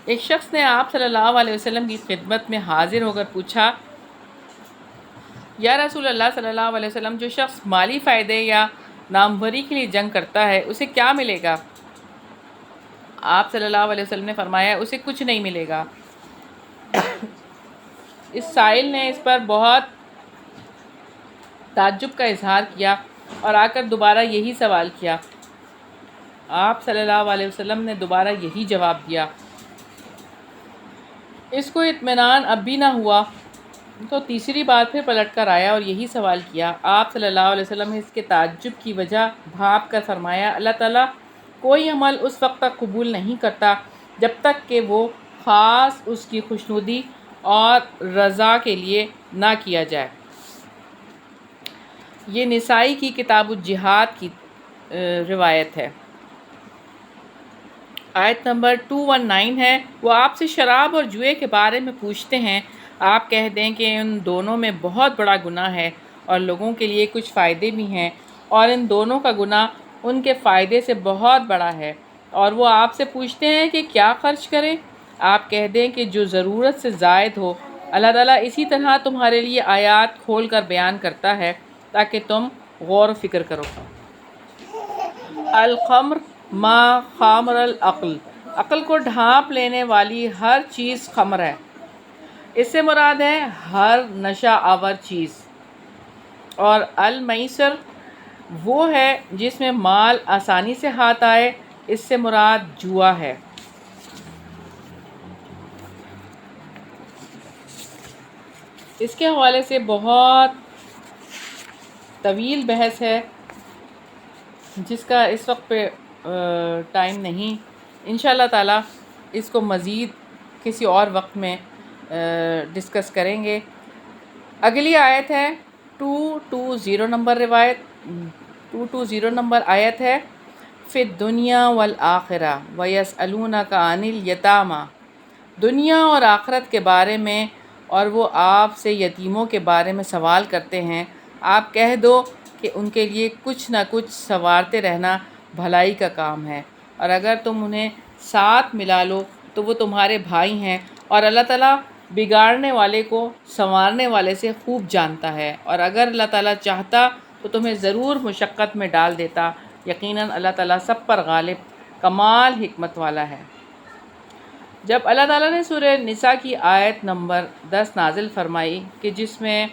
ایک شخص نے آپ صلی اللہ علیہ وسلم کی خدمت میں حاضر ہو کر پوچھا، یا رسول اللہ صلی اللہ علیہ وسلم، جو شخص مالی فائدے یا ناموری کے لیے جنگ کرتا ہے اسے کیا ملے گا؟ آپ صلی اللہ علیہ وسلم نے فرمایا، اسے کچھ نہیں ملے گا۔ اس سائل نے اس پر بہت تعجب کا اظہار کیا اور آ کر دوبارہ یہی سوال کیا۔ آپ صلی اللہ علیہ وسلم نے دوبارہ یہی جواب دیا۔ اس کو اطمینان اب بھی نہ ہوا تو تیسری بار پھر پلٹ کر آیا اور یہی سوال کیا۔ آپ صلی اللہ علیہ وسلم نے اس کے تعجب کی وجہ بھانپ کر فرمایا، اللہ تعالیٰ کوئی عمل اس وقت تک قبول نہیں کرتا جب تک کہ وہ خاص اس کی خوشنودی اور رضا کے لیے نہ کیا جائے۔ یہ نسائی کی کتاب الجہاد کی روایت ہے۔ آیت نمبر 219 ہے، وہ آپ سے شراب اور جوئے کے بارے میں پوچھتے ہیں، آپ کہہ دیں کہ ان دونوں میں بہت بڑا گناہ ہے اور لوگوں کے لیے کچھ فائدے بھی ہیں، اور ان دونوں کا گناہ ان کے فائدے سے بہت بڑا ہے، اور وہ آپ سے پوچھتے ہیں کہ کیا خرچ کریں؟ آپ کہہ دیں کہ جو ضرورت سے زائد ہو۔ اللہ تعالیٰ اسی طرح تمہارے لیے آیات کھول کر بیان کرتا ہے تاکہ تم غور و فکر کرو۔ الخمر ما خامر العقل، عقل کو ڈھانپ لینے والی ہر چیز خمر ہے۔ اس سے مراد ہے ہر نشہ آور چیز۔ اور المیسر وہ ہے جس میں مال آسانی سے ہاتھ آئے، اس سے مراد جوا ہے۔ اس کے حوالے سے بہت طویل بحث ہے جس کا اس وقت پہ ٹائم نہیں، انشاءاللہ تعالیٰ اس کو مزید کسی اور وقت میں ڈسکس کریں گے۔ اگلی آیت ہے 220 نمبر روایت، 220 نمبر آیت ہے، فی الدنیا والآخرہ ویسألونک عن الیتامی، دنیا اور آخرت کے بارے میں اور وہ آپ سے یتیموں کے بارے میں سوال کرتے ہیں، آپ کہہ دو کہ ان کے لیے کچھ نہ کچھ سنوارتے رہنا بھلائی کا کام ہے، اور اگر تم انہیں ساتھ ملا لو تو وہ تمہارے بھائی ہیں، اور اللہ تعالیٰ بگاڑنے والے کو سنوارنے والے سے خوب جانتا ہے، اور اگر اللہ تعالیٰ چاہتا تو تمہیں ضرور مشقت میں ڈال دیتا، یقیناً اللہ تعالیٰ سب پر غالب کمال حکمت والا ہے۔ جب اللہ تعالیٰ نے سورہ نساء کی آیت نمبر 10 نازل فرمائی کہ جس میں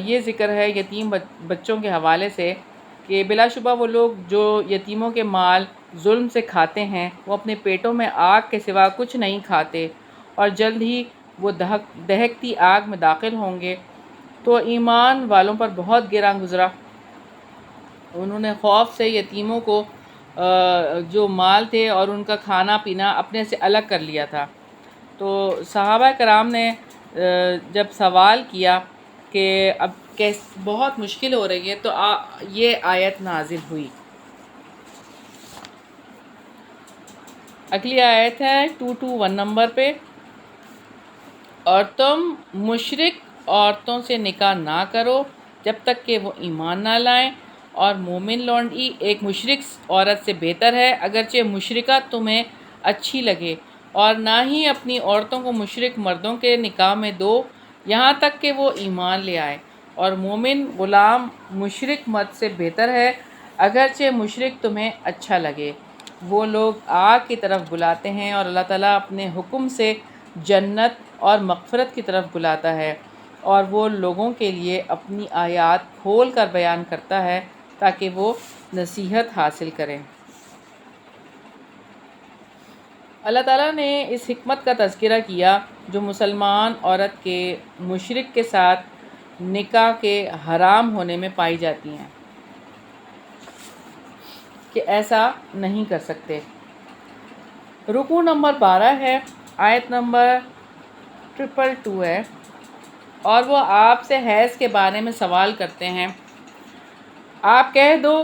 یہ ذکر ہے یتیم بچوں کے حوالے سے کہ بلا شبہ وہ لوگ جو یتیموں کے مال ظلم سے کھاتے ہیں وہ اپنے پیٹوں میں آگ کے سوا کچھ نہیں کھاتے، اور جلد ہی وہ دہکتی آگ میں داخل ہوں گے، تو ایمان والوں پر بہت گراں گزرا۔ انہوں نے خوف سے یتیموں کو جو مال تھے اور ان کا کھانا پینا اپنے سے الگ کر لیا تھا۔ تو صحابہ کرام نے جب سوال کیا کہ اب بہت مشکل ہو رہی ہے تو یہ آیت نازل ہوئی۔ اگلی آیت ہے 221 نمبر پہ، اور تم مشرک عورتوں سے نکاح نہ کرو جب تک کہ وہ ایمان نہ لائیں، اور مومن لونڈی ایک مشرک عورت سے بہتر ہے اگرچہ مشرکہ تمہیں اچھی لگے، اور نہ ہی اپنی عورتوں کو مشرک مردوں کے نکاح میں دو یہاں تک کہ وہ ایمان لے آئے، اور مومن غلام مشرک مرد سے بہتر ہے اگرچہ مشرک تمہیں اچھا لگے۔ وہ لوگ آگ کی طرف بلاتے ہیں اور اللہ تعالیٰ اپنے حکم سے جنت اور مغفرت کی طرف بلاتا ہے، اور وہ لوگوں کے لیے اپنی آیات کھول کر بیان کرتا ہے تاکہ وہ نصیحت حاصل کریں۔ اللہ تعالیٰ نے اس حکمت کا تذکرہ کیا جو مسلمان عورت کے مشرک کے ساتھ نکاح کے حرام ہونے میں پائی جاتی ہیں کہ ایسا نہیں کر سکتے۔ رکوع نمبر 12 ہے، آیت نمبر 222 ہے، اور وہ آپ سے حیض کے بارے میں سوال کرتے ہیں، آپ کہہ دو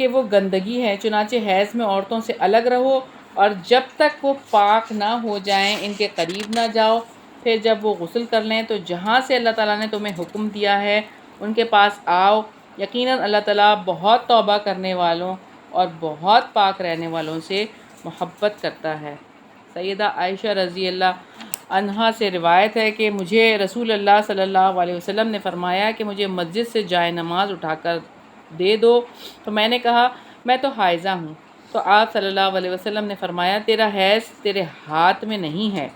کہ وہ گندگی ہے، چنانچہ حیض میں عورتوں سے الگ رہو اور جب تک وہ پاک نہ ہو جائیں ان کے قریب نہ جاؤ۔ پھر جب وہ غسل کر لیں تو جہاں سے اللہ تعالیٰ نے تمہیں حکم دیا ہے ان کے پاس آؤ، یقیناً اللہ تعالیٰ بہت توبہ کرنے والوں اور بہت پاک رہنے والوں سے محبت کرتا ہے۔ سیدہ عائشہ رضی اللہ عنہا سے روایت ہے کہ مجھے رسول اللہ صلی اللہ علیہ وسلم نے فرمایا کہ مجھے مسجد سے جائے نماز اٹھا کر دے دو، تو میں نے کہا میں تو حائضہ ہوں، تو آپ صلی اللہ علیہ وسلم نے فرمایا تیرا حیض تیرے ہاتھ میں نہیں ہے۔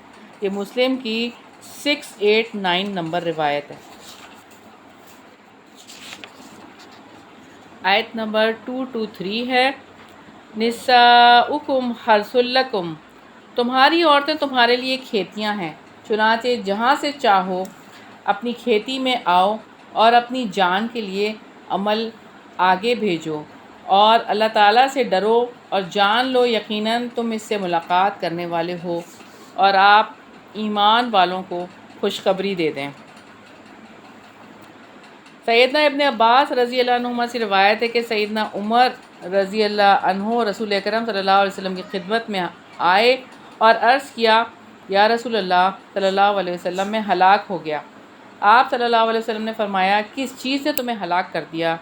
یہ مسلم کی 689 نمبر روایت ہے۔ آیت نمبر 223 ہے، نساؤکم حرث لکم، تمہاری عورتیں تمہارے لیے کھیتیاں ہیں، چنانچہ جہاں سے چاہو اپنی کھیتی میں آؤ اور اپنی جان کے لیے عمل آگے بھیجو اور اللہ تعالیٰ سے ڈرو اور جان لو یقیناً تم اس سے ملاقات کرنے والے ہو، اور آپ ایمان والوں کو خوشخبری دے دیں۔ سیدنا ابن عباس رضی اللہ عنہما سے روایت ہے کہ سیدنا عمر رضی اللہ عنہ رسول اکرم صلی اللہ علیہ وسلم کی خدمت میں آئے اور عرض کیا یا رسول اللہ صلی اللہ علیہ وسلم میں ہلاک ہو گیا۔ آپ صلی اللہ علیہ وسلم نے فرمایا کس چیز نے تمہیں ہلاک کر دیا؟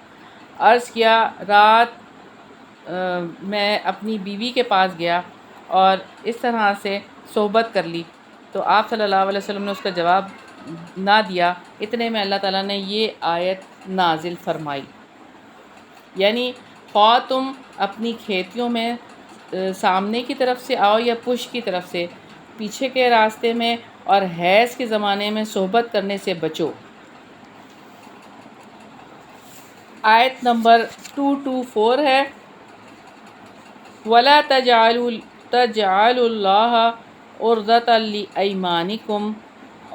عرض کیا رات میں اپنی بیوی کے پاس گیا اور اس طرح سے صحبت کر لی، تو آپ صلی اللہ علیہ وسلم نے اس کا جواب نہ دیا۔ اتنے میں اللہ تعالیٰ نے یہ آیت نازل فرمائی، یعنی خواہ تم اپنی کھیتیوں میں سامنے کی طرف سے آؤ یا پشت کی طرف سے، پیچھے کے راستے میں، اور حیض کے زمانے میں صحبت کرنے سے بچو۔ آیت نمبر 224 ہے، وَلَا تَجْعَلُوا اللَّهَ عُرْضَةً لِأَيْمَانِكُمْ،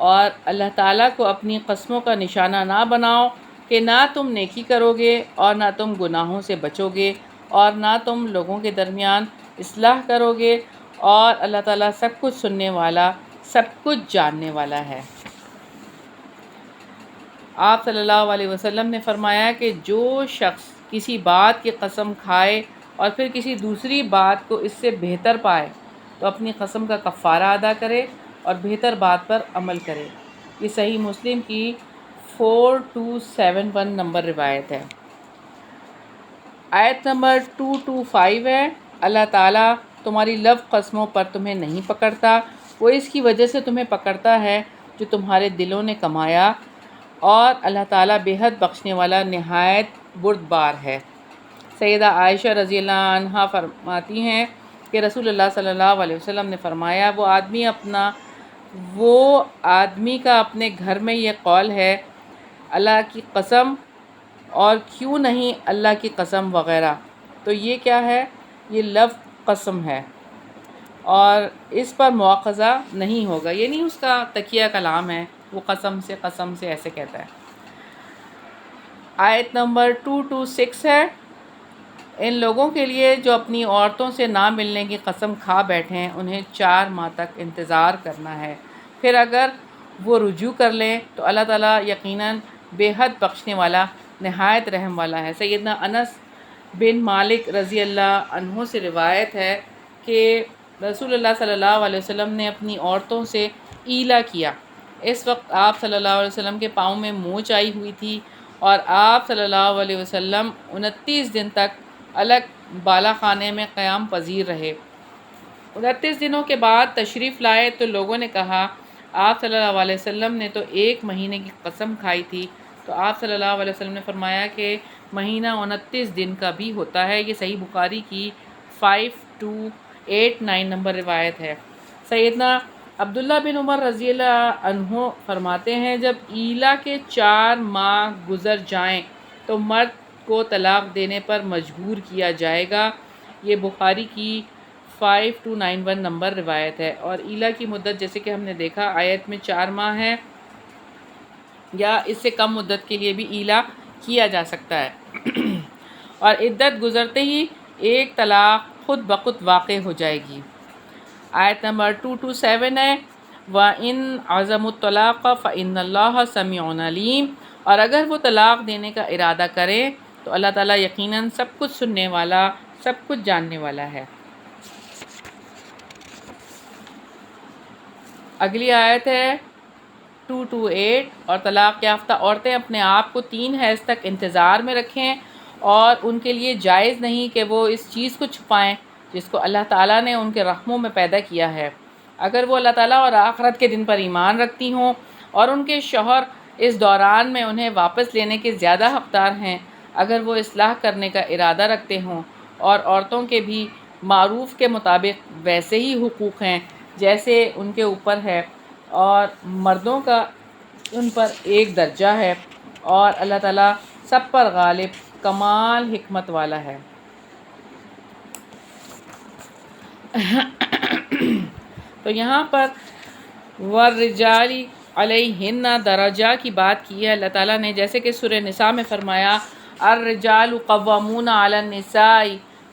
اور اللہ تعالیٰ کو اپنی قسموں کا نشانہ نہ بناؤ کہ نہ تم نیکی کرو گے اور نہ تم گناہوں سے بچو گے اور نہ تم لوگوں کے درمیان اصلاح کرو گے، اور اللہ تعالیٰ سب کچھ سننے والا سب کچھ جاننے والا ہے۔ آپ صلی اللہ علیہ وسلم نے فرمایا کہ جو شخص کسی بات کی قسم کھائے اور پھر کسی دوسری بات کو اس سے بہتر پائے تو اپنی قسم کا کفارہ ادا کرے اور بہتر بات پر عمل کرے۔ یہ صحیح مسلم کی 4271 نمبر روایت ہے۔ آیت نمبر 225 ہے، اللہ تعالیٰ تمہاری لفظ قسموں پر تمہیں نہیں پکڑتا، وہ اس کی وجہ سے تمہیں پکڑتا ہے جو تمہارے دلوں نے کمایا، اور اللہ تعالیٰ بے حد بخشنے والا نہایت بردبار ہے۔ سیدہ عائشہ رضی اللہ عنہا فرماتی ہیں کہ رسول اللہ صلی اللہ علیہ وسلم نے فرمایا وہ آدمی کا اپنے گھر میں یہ قول ہے اللہ کی قسم اور کیوں نہیں اللہ کی قسم وغیرہ، تو یہ کیا ہے؟ یہ لفظ قسم ہے اور اس پر مواخذہ نہیں ہوگا، یعنی اس کا تکیہ کلام ہے، وہ قسم سے ایسے کہتا ہے۔ آیت نمبر 226 ہے، ان لوگوں کے لیے جو اپنی عورتوں سے نہ ملنے کی قسم کھا بیٹھیں انہیں 4 ماہ تک انتظار کرنا ہے، پھر اگر وہ رجوع کر لیں تو اللہ تعالیٰ یقیناً بے حد بخشنے والا نہایت رحم والا ہے۔ سیدنا انس بن مالک رضی اللہ عنہ سے روایت ہے کہ رسول اللہ صلی اللہ علیہ وسلم نے اپنی عورتوں سے ایلا کیا۔ اس وقت آپ صلی اللہ علیہ وسلم کے پاؤں میں موچ آئی ہوئی تھی اور آپ صلی اللہ علیہ وسلم 29 دن تک الگ بالا خانے میں قیام پذیر رہے۔ 29 دنوں کے بعد تشریف لائے تو لوگوں نے کہا آپ صلی اللہ علیہ وسلم نے تو 1 مہینے کی قسم کھائی تھی، تو آپ صلی اللہ علیہ وسلم نے فرمایا کہ مہینہ 29 دن کا بھی ہوتا ہے۔ یہ صحیح بخاری کی 5289 نمبر روایت ہے۔ سیدنا عبداللہ بن عمر رضی اللہ عنہ فرماتے ہیں جب ایلا کے 4 ماہ گزر جائیں تو مرد کو طلاق دینے پر مجبور کیا جائے گا۔ یہ بخاری کی 5291 نمبر روایت ہے، اور ایلا کی مدت جیسے کہ ہم نے دیکھا آیت میں 4 ماہ ہے، یا اس سے کم مدت کے لیے بھی ایلا کیا جا سکتا ہے، اور عدت گزرتے ہی ایک طلاق خود بخود واقع ہو جائے گی۔ آیت نمبر 227 ہے، وَإِنْ عَزَمُوا الطَّلَاقَ فَإِنَّ اللَّهَ سَمِيعٌ عَلِيمٌ، اور اگر وہ طلاق دینے کا ارادہ کریں تو تو اللہ تعالیٰ یقیناً سب کچھ سننے والا، سب کچھ جاننے والا ہے۔ اگلی آیت ہے 228، اور طلاق یافتہ عورتیں اپنے آپ کو 3 حیض تک انتظار میں رکھیں، اور ان کے لیے جائز نہیں کہ وہ اس چیز کو چھپائیں جس کو اللہ تعالیٰ نے ان کے رحموں میں پیدا کیا ہے، اگر وہ اللہ تعالیٰ اور آخرت کے دن پر ایمان رکھتی ہوں، اور ان کے شوہر اس دوران میں انہیں واپس لینے کے زیادہ حقدار ہیں، اگر وہ اصلاح کرنے کا ارادہ رکھتے ہوں، اور عورتوں کے بھی معروف کے مطابق ویسے ہی حقوق ہیں جیسے ان کے اوپر ہے، اور مردوں کا ان پر ایک درجہ ہے، اور اللہ تعالیٰ سب پر غالب کمال حکمت والا ہے۔ تو یہاں پر والرجال علیہن درجہ کی بات کی ہے اللہ تعالیٰ نے، جیسے کہ سورہ نساء میں فرمایا الرجال قوامون علی النساء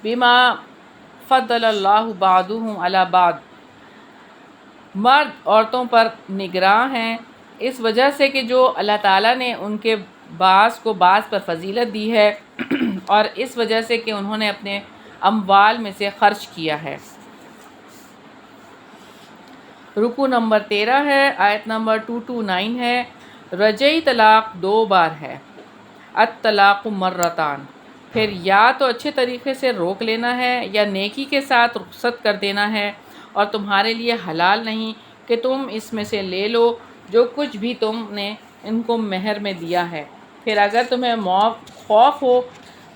بما فضل اللہ بعضهم علی بعض، مرد عورتوں پر نگراں ہیں اس وجہ سے کہ جو اللہ تعالیٰ نے ان کے بعض کو بعض پر فضیلت دی ہے، اور اس وجہ سے کہ انہوں نے اپنے اموال میں سے خرچ کیا ہے۔ رکوع نمبر 13 ہے، آیت نمبر 229 ہے، رجعی طلاق 2 بار ہے، الطلاق مرتان، پھر یا تو اچھے طریقے سے روک لینا ہے یا نیکی کے ساتھ رخصت کر دینا ہے، اور تمہارے لیے حلال نہیں کہ تم اس میں سے لے لو جو کچھ بھی تم نے ان کو مہر میں دیا ہے، پھر اگر تمہیں خوف ہو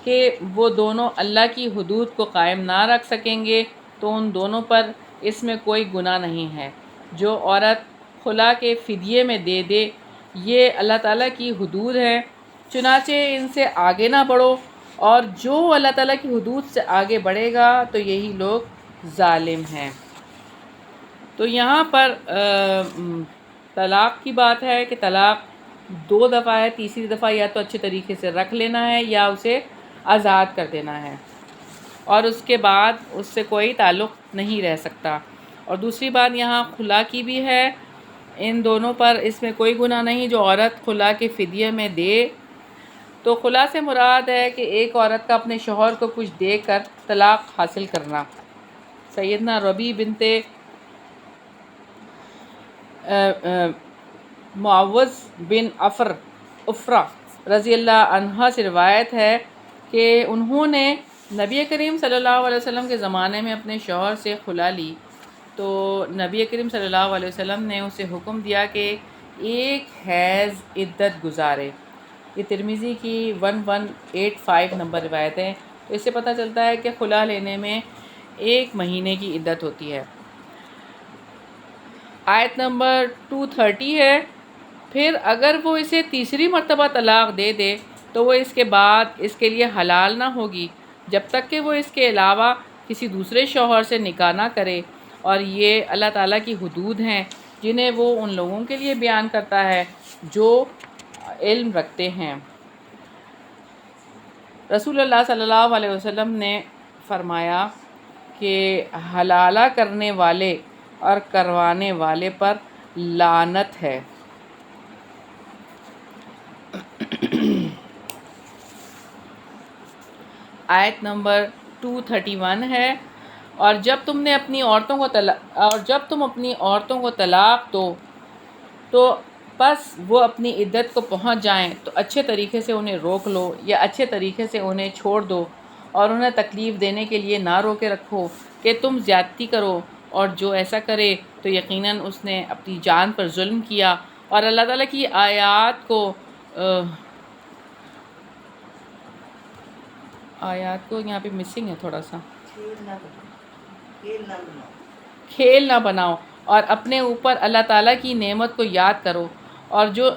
کہ وہ دونوں اللہ کی حدود کو قائم نہ رکھ سکیں گے تو ان دونوں پر اس میں کوئی گناہ نہیں ہے۔ جو عورت خلا کے فدیے میں دے دے، یہ اللہ تعالیٰ کی حدود ہیں، چنانچہ ان سے آگے نہ بڑھو، اور جو اللہ تعالیٰ کی حدود سے آگے بڑھے گا تو یہی لوگ ظالم ہیں۔ تو یہاں پر طلاق کی بات ہے کہ طلاق 2 دفعہ ہے، تیسری دفعہ یا تو اچھے طریقے سے رکھ لینا ہے یا اسے آزاد کر دینا ہے، اور اس کے بعد اس سے کوئی تعلق نہیں رہ سکتا۔ اور دوسری بات یہاں خلا کی بھی ہے، ان دونوں پر اس میں کوئی گناہ نہیں جو عورت خلا کے فدیے میں دے۔ تو خلا سے مراد ہے کہ ایک عورت کا اپنے شوہر کو کچھ دے کر طلاق حاصل کرنا۔ سیدنا ربیع بنت معوذ بن عفرہ رضی اللہ عنہ سے روایت ہے کہ انہوں نے نبی کریم صلی اللہ علیہ وسلم کے زمانے میں اپنے شوہر سے خلا لی، تو نبی کریم صلی اللہ علیہ وسلم نے اسے حکم دیا کہ 1 حیض عدت گزارے۔ یہ ترمذی کی 1185 نمبر روایت ہے۔ تو اس سے پتہ چلتا ہے کہ خلا لینے میں 1 مہینے کی عدت ہوتی ہے۔ آیت نمبر 230 ہے، پھر اگر وہ اسے تیسری مرتبہ طلاق دے دے تو وہ اس کے بعد اس کے لیے حلال نہ ہوگی جب تک کہ وہ اس کے علاوہ کسی دوسرے شوہر سے نکاح نہ کرے، اور یہ اللہ تعالیٰ کی حدود ہیں جنہیں وہ ان لوگوں کے لیے بیان کرتا ہے جو علم رکھتے ہیں۔ رسول اللہ صلی اللہ علیہ وسلم نے فرمایا کہ حلالہ کرنے والے اور کروانے والے پر لعنت ہے۔ آیت نمبر 231 ہے، اور جب تم اپنی عورتوں کو طلاق دو تو پس وہ اپنی عدت کو پہنچ جائیں تو اچھے طریقے سے انہیں روک لو یا اچھے طریقے سے انہیں چھوڑ دو، اور انہیں تکلیف دینے کے لیے نہ روکے رکھو کہ تم زیادتی کرو، اور جو ایسا کرے تو یقیناً اس نے اپنی جان پر ظلم کیا۔ اور اللہ تعالیٰ کی آیات کو یہاں پہ مسنگ ہے تھوڑا سا، کھیل نہ بناؤ، اور اپنے اوپر اللہ تعالیٰ کی نعمت کو یاد کرو، اور جو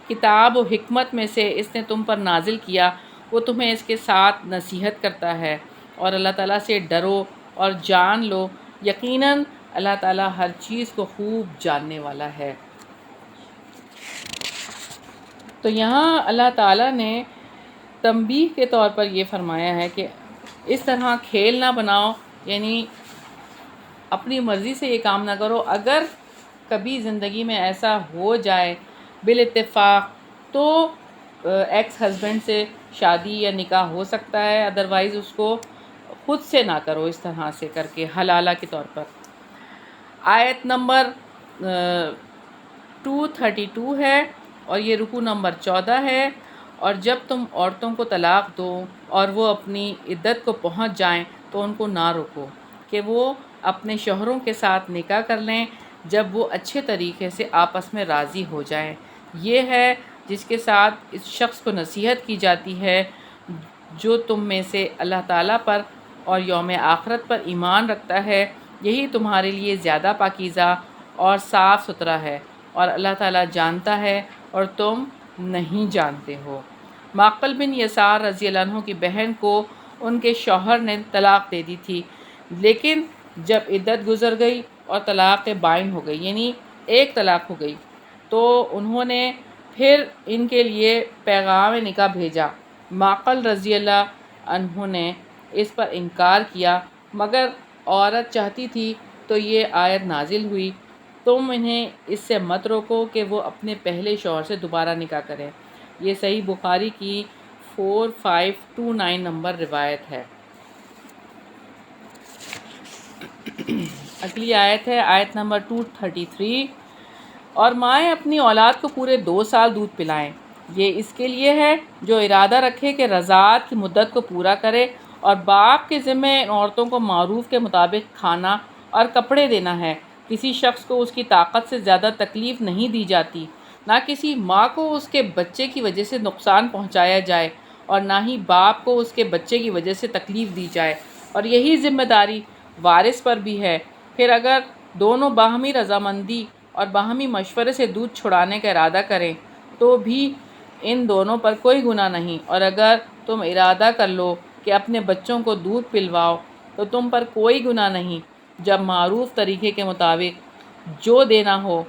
کتاب و حکمت میں سے اس نے تم پر نازل کیا وہ تمہیں اس کے ساتھ نصیحت کرتا ہے، اور اللہ تعالیٰ سے ڈرو اور جان لو، یقیناً اللہ تعالیٰ ہر چیز کو خوب جاننے والا ہے۔ تو یہاں اللہ تعالیٰ نے تنبیہ کے طور پر یہ فرمایا ہے کہ اس طرح کھیل نہ بناؤ، یعنی اپنی مرضی سے یہ کام نہ کرو۔ اگر کبھی زندگی میں ایسا ہو جائے بالاتفاق تو ایکس ہسبینڈ سے شادی یا نکاح ہو سکتا ہے، ادروائز اس کو خود سے نہ کرو اس طرح سے کر کے حلالہ کے طور پر۔ آیت نمبر 232 ہے اور یہ رکوع نمبر 14 ہے۔ اور جب تم عورتوں کو طلاق دو اور وہ اپنی عدت کو پہنچ جائیں تو ان کو نہ روکو کہ وہ اپنے شوہروں کے ساتھ نکاح کر لیں جب وہ اچھے طریقے سے آپس میں راضی ہو جائیں۔ یہ ہے جس کے ساتھ اس شخص کو نصیحت کی جاتی ہے جو تم میں سے اللہ تعالیٰ پر اور یوم آخرت پر ایمان رکھتا ہے، یہی تمہارے لیے زیادہ پاکیزہ اور صاف ستھرا ہے، اور اللہ تعالیٰ جانتا ہے اور تم نہیں جانتے ہو۔ معقل بن یسار رضی اللہ عنہ کی بہن کو ان کے شوہر نے طلاق دے دی تھی، لیکن جب عدت گزر گئی اور طلاق بائن ہو گئی، یعنی ایک طلاق ہو گئی، تو انہوں نے پھر ان کے لیے پیغام نکاح بھیجا۔ معقل رضی اللہ عنہ نے اس پر انکار کیا، مگر عورت چاہتی تھی تو یہ آیت نازل ہوئی، تم انہیں اس سے مت روکو کہ وہ اپنے پہلے شوہر سے دوبارہ نکاح کریں۔ یہ صحیح بخاری کی 4529 نمبر روایت ہے۔ اگلی آیت ہے آیت نمبر 233، اور مائیں اپنی اولاد کو پورے 2 سال دودھ پلائیں، یہ اس کے لیے ہے جو ارادہ رکھے کہ رضاعت کی مدت کو پورا کرے، اور باپ کے ذمہ ان عورتوں کو معروف کے مطابق کھانا اور کپڑے دینا ہے۔ کسی شخص کو اس کی طاقت سے زیادہ تکلیف نہیں دی جاتی، نہ کسی ماں کو اس کے بچے کی وجہ سے نقصان پہنچایا جائے اور نہ ہی باپ کو اس کے بچے کی وجہ سے تکلیف دی جائے، اور یہی ذمہ داری وارث پر بھی ہے۔ پھر اگر دونوں باہمی رضامندی اور باہمی مشورے سے دودھ چھڑانے کا ارادہ کریں تو بھی ان دونوں پر کوئی گناہ نہیں، اور اگر تم ارادہ کر لو کہ اپنے بچوں کو دودھ پلواؤ تو تم پر کوئی گناہ نہیں، جب معروف طریقے کے مطابق جو دینا ہو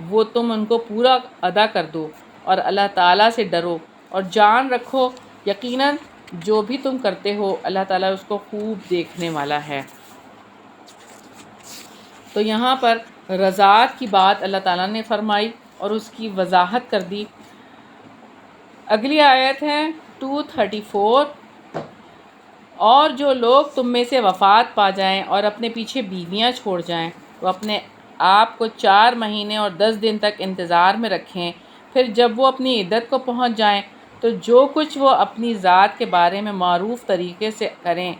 وہ تم ان کو پورا ادا کر دو، اور اللہ تعالیٰ سے ڈرو اور جان رکھو یقیناً جو بھی تم کرتے ہو اللہ تعالیٰ اس کو خوب دیکھنے والا ہے۔ تو یہاں پر رضاعت کی بات اللہ تعالیٰ نے فرمائی اور اس کی وضاحت کر دی۔ اگلی آیت ہے 234، اور جو لوگ تم میں سے وفات پا جائیں اور اپنے پیچھے بیویاں چھوڑ جائیں وہ اپنے آپ کو 4 مہینے اور 10 دن تک انتظار میں رکھیں، پھر جب وہ اپنی عدت کو پہنچ جائیں تو جو کچھ وہ اپنی ذات کے بارے میں معروف طریقے سے کریں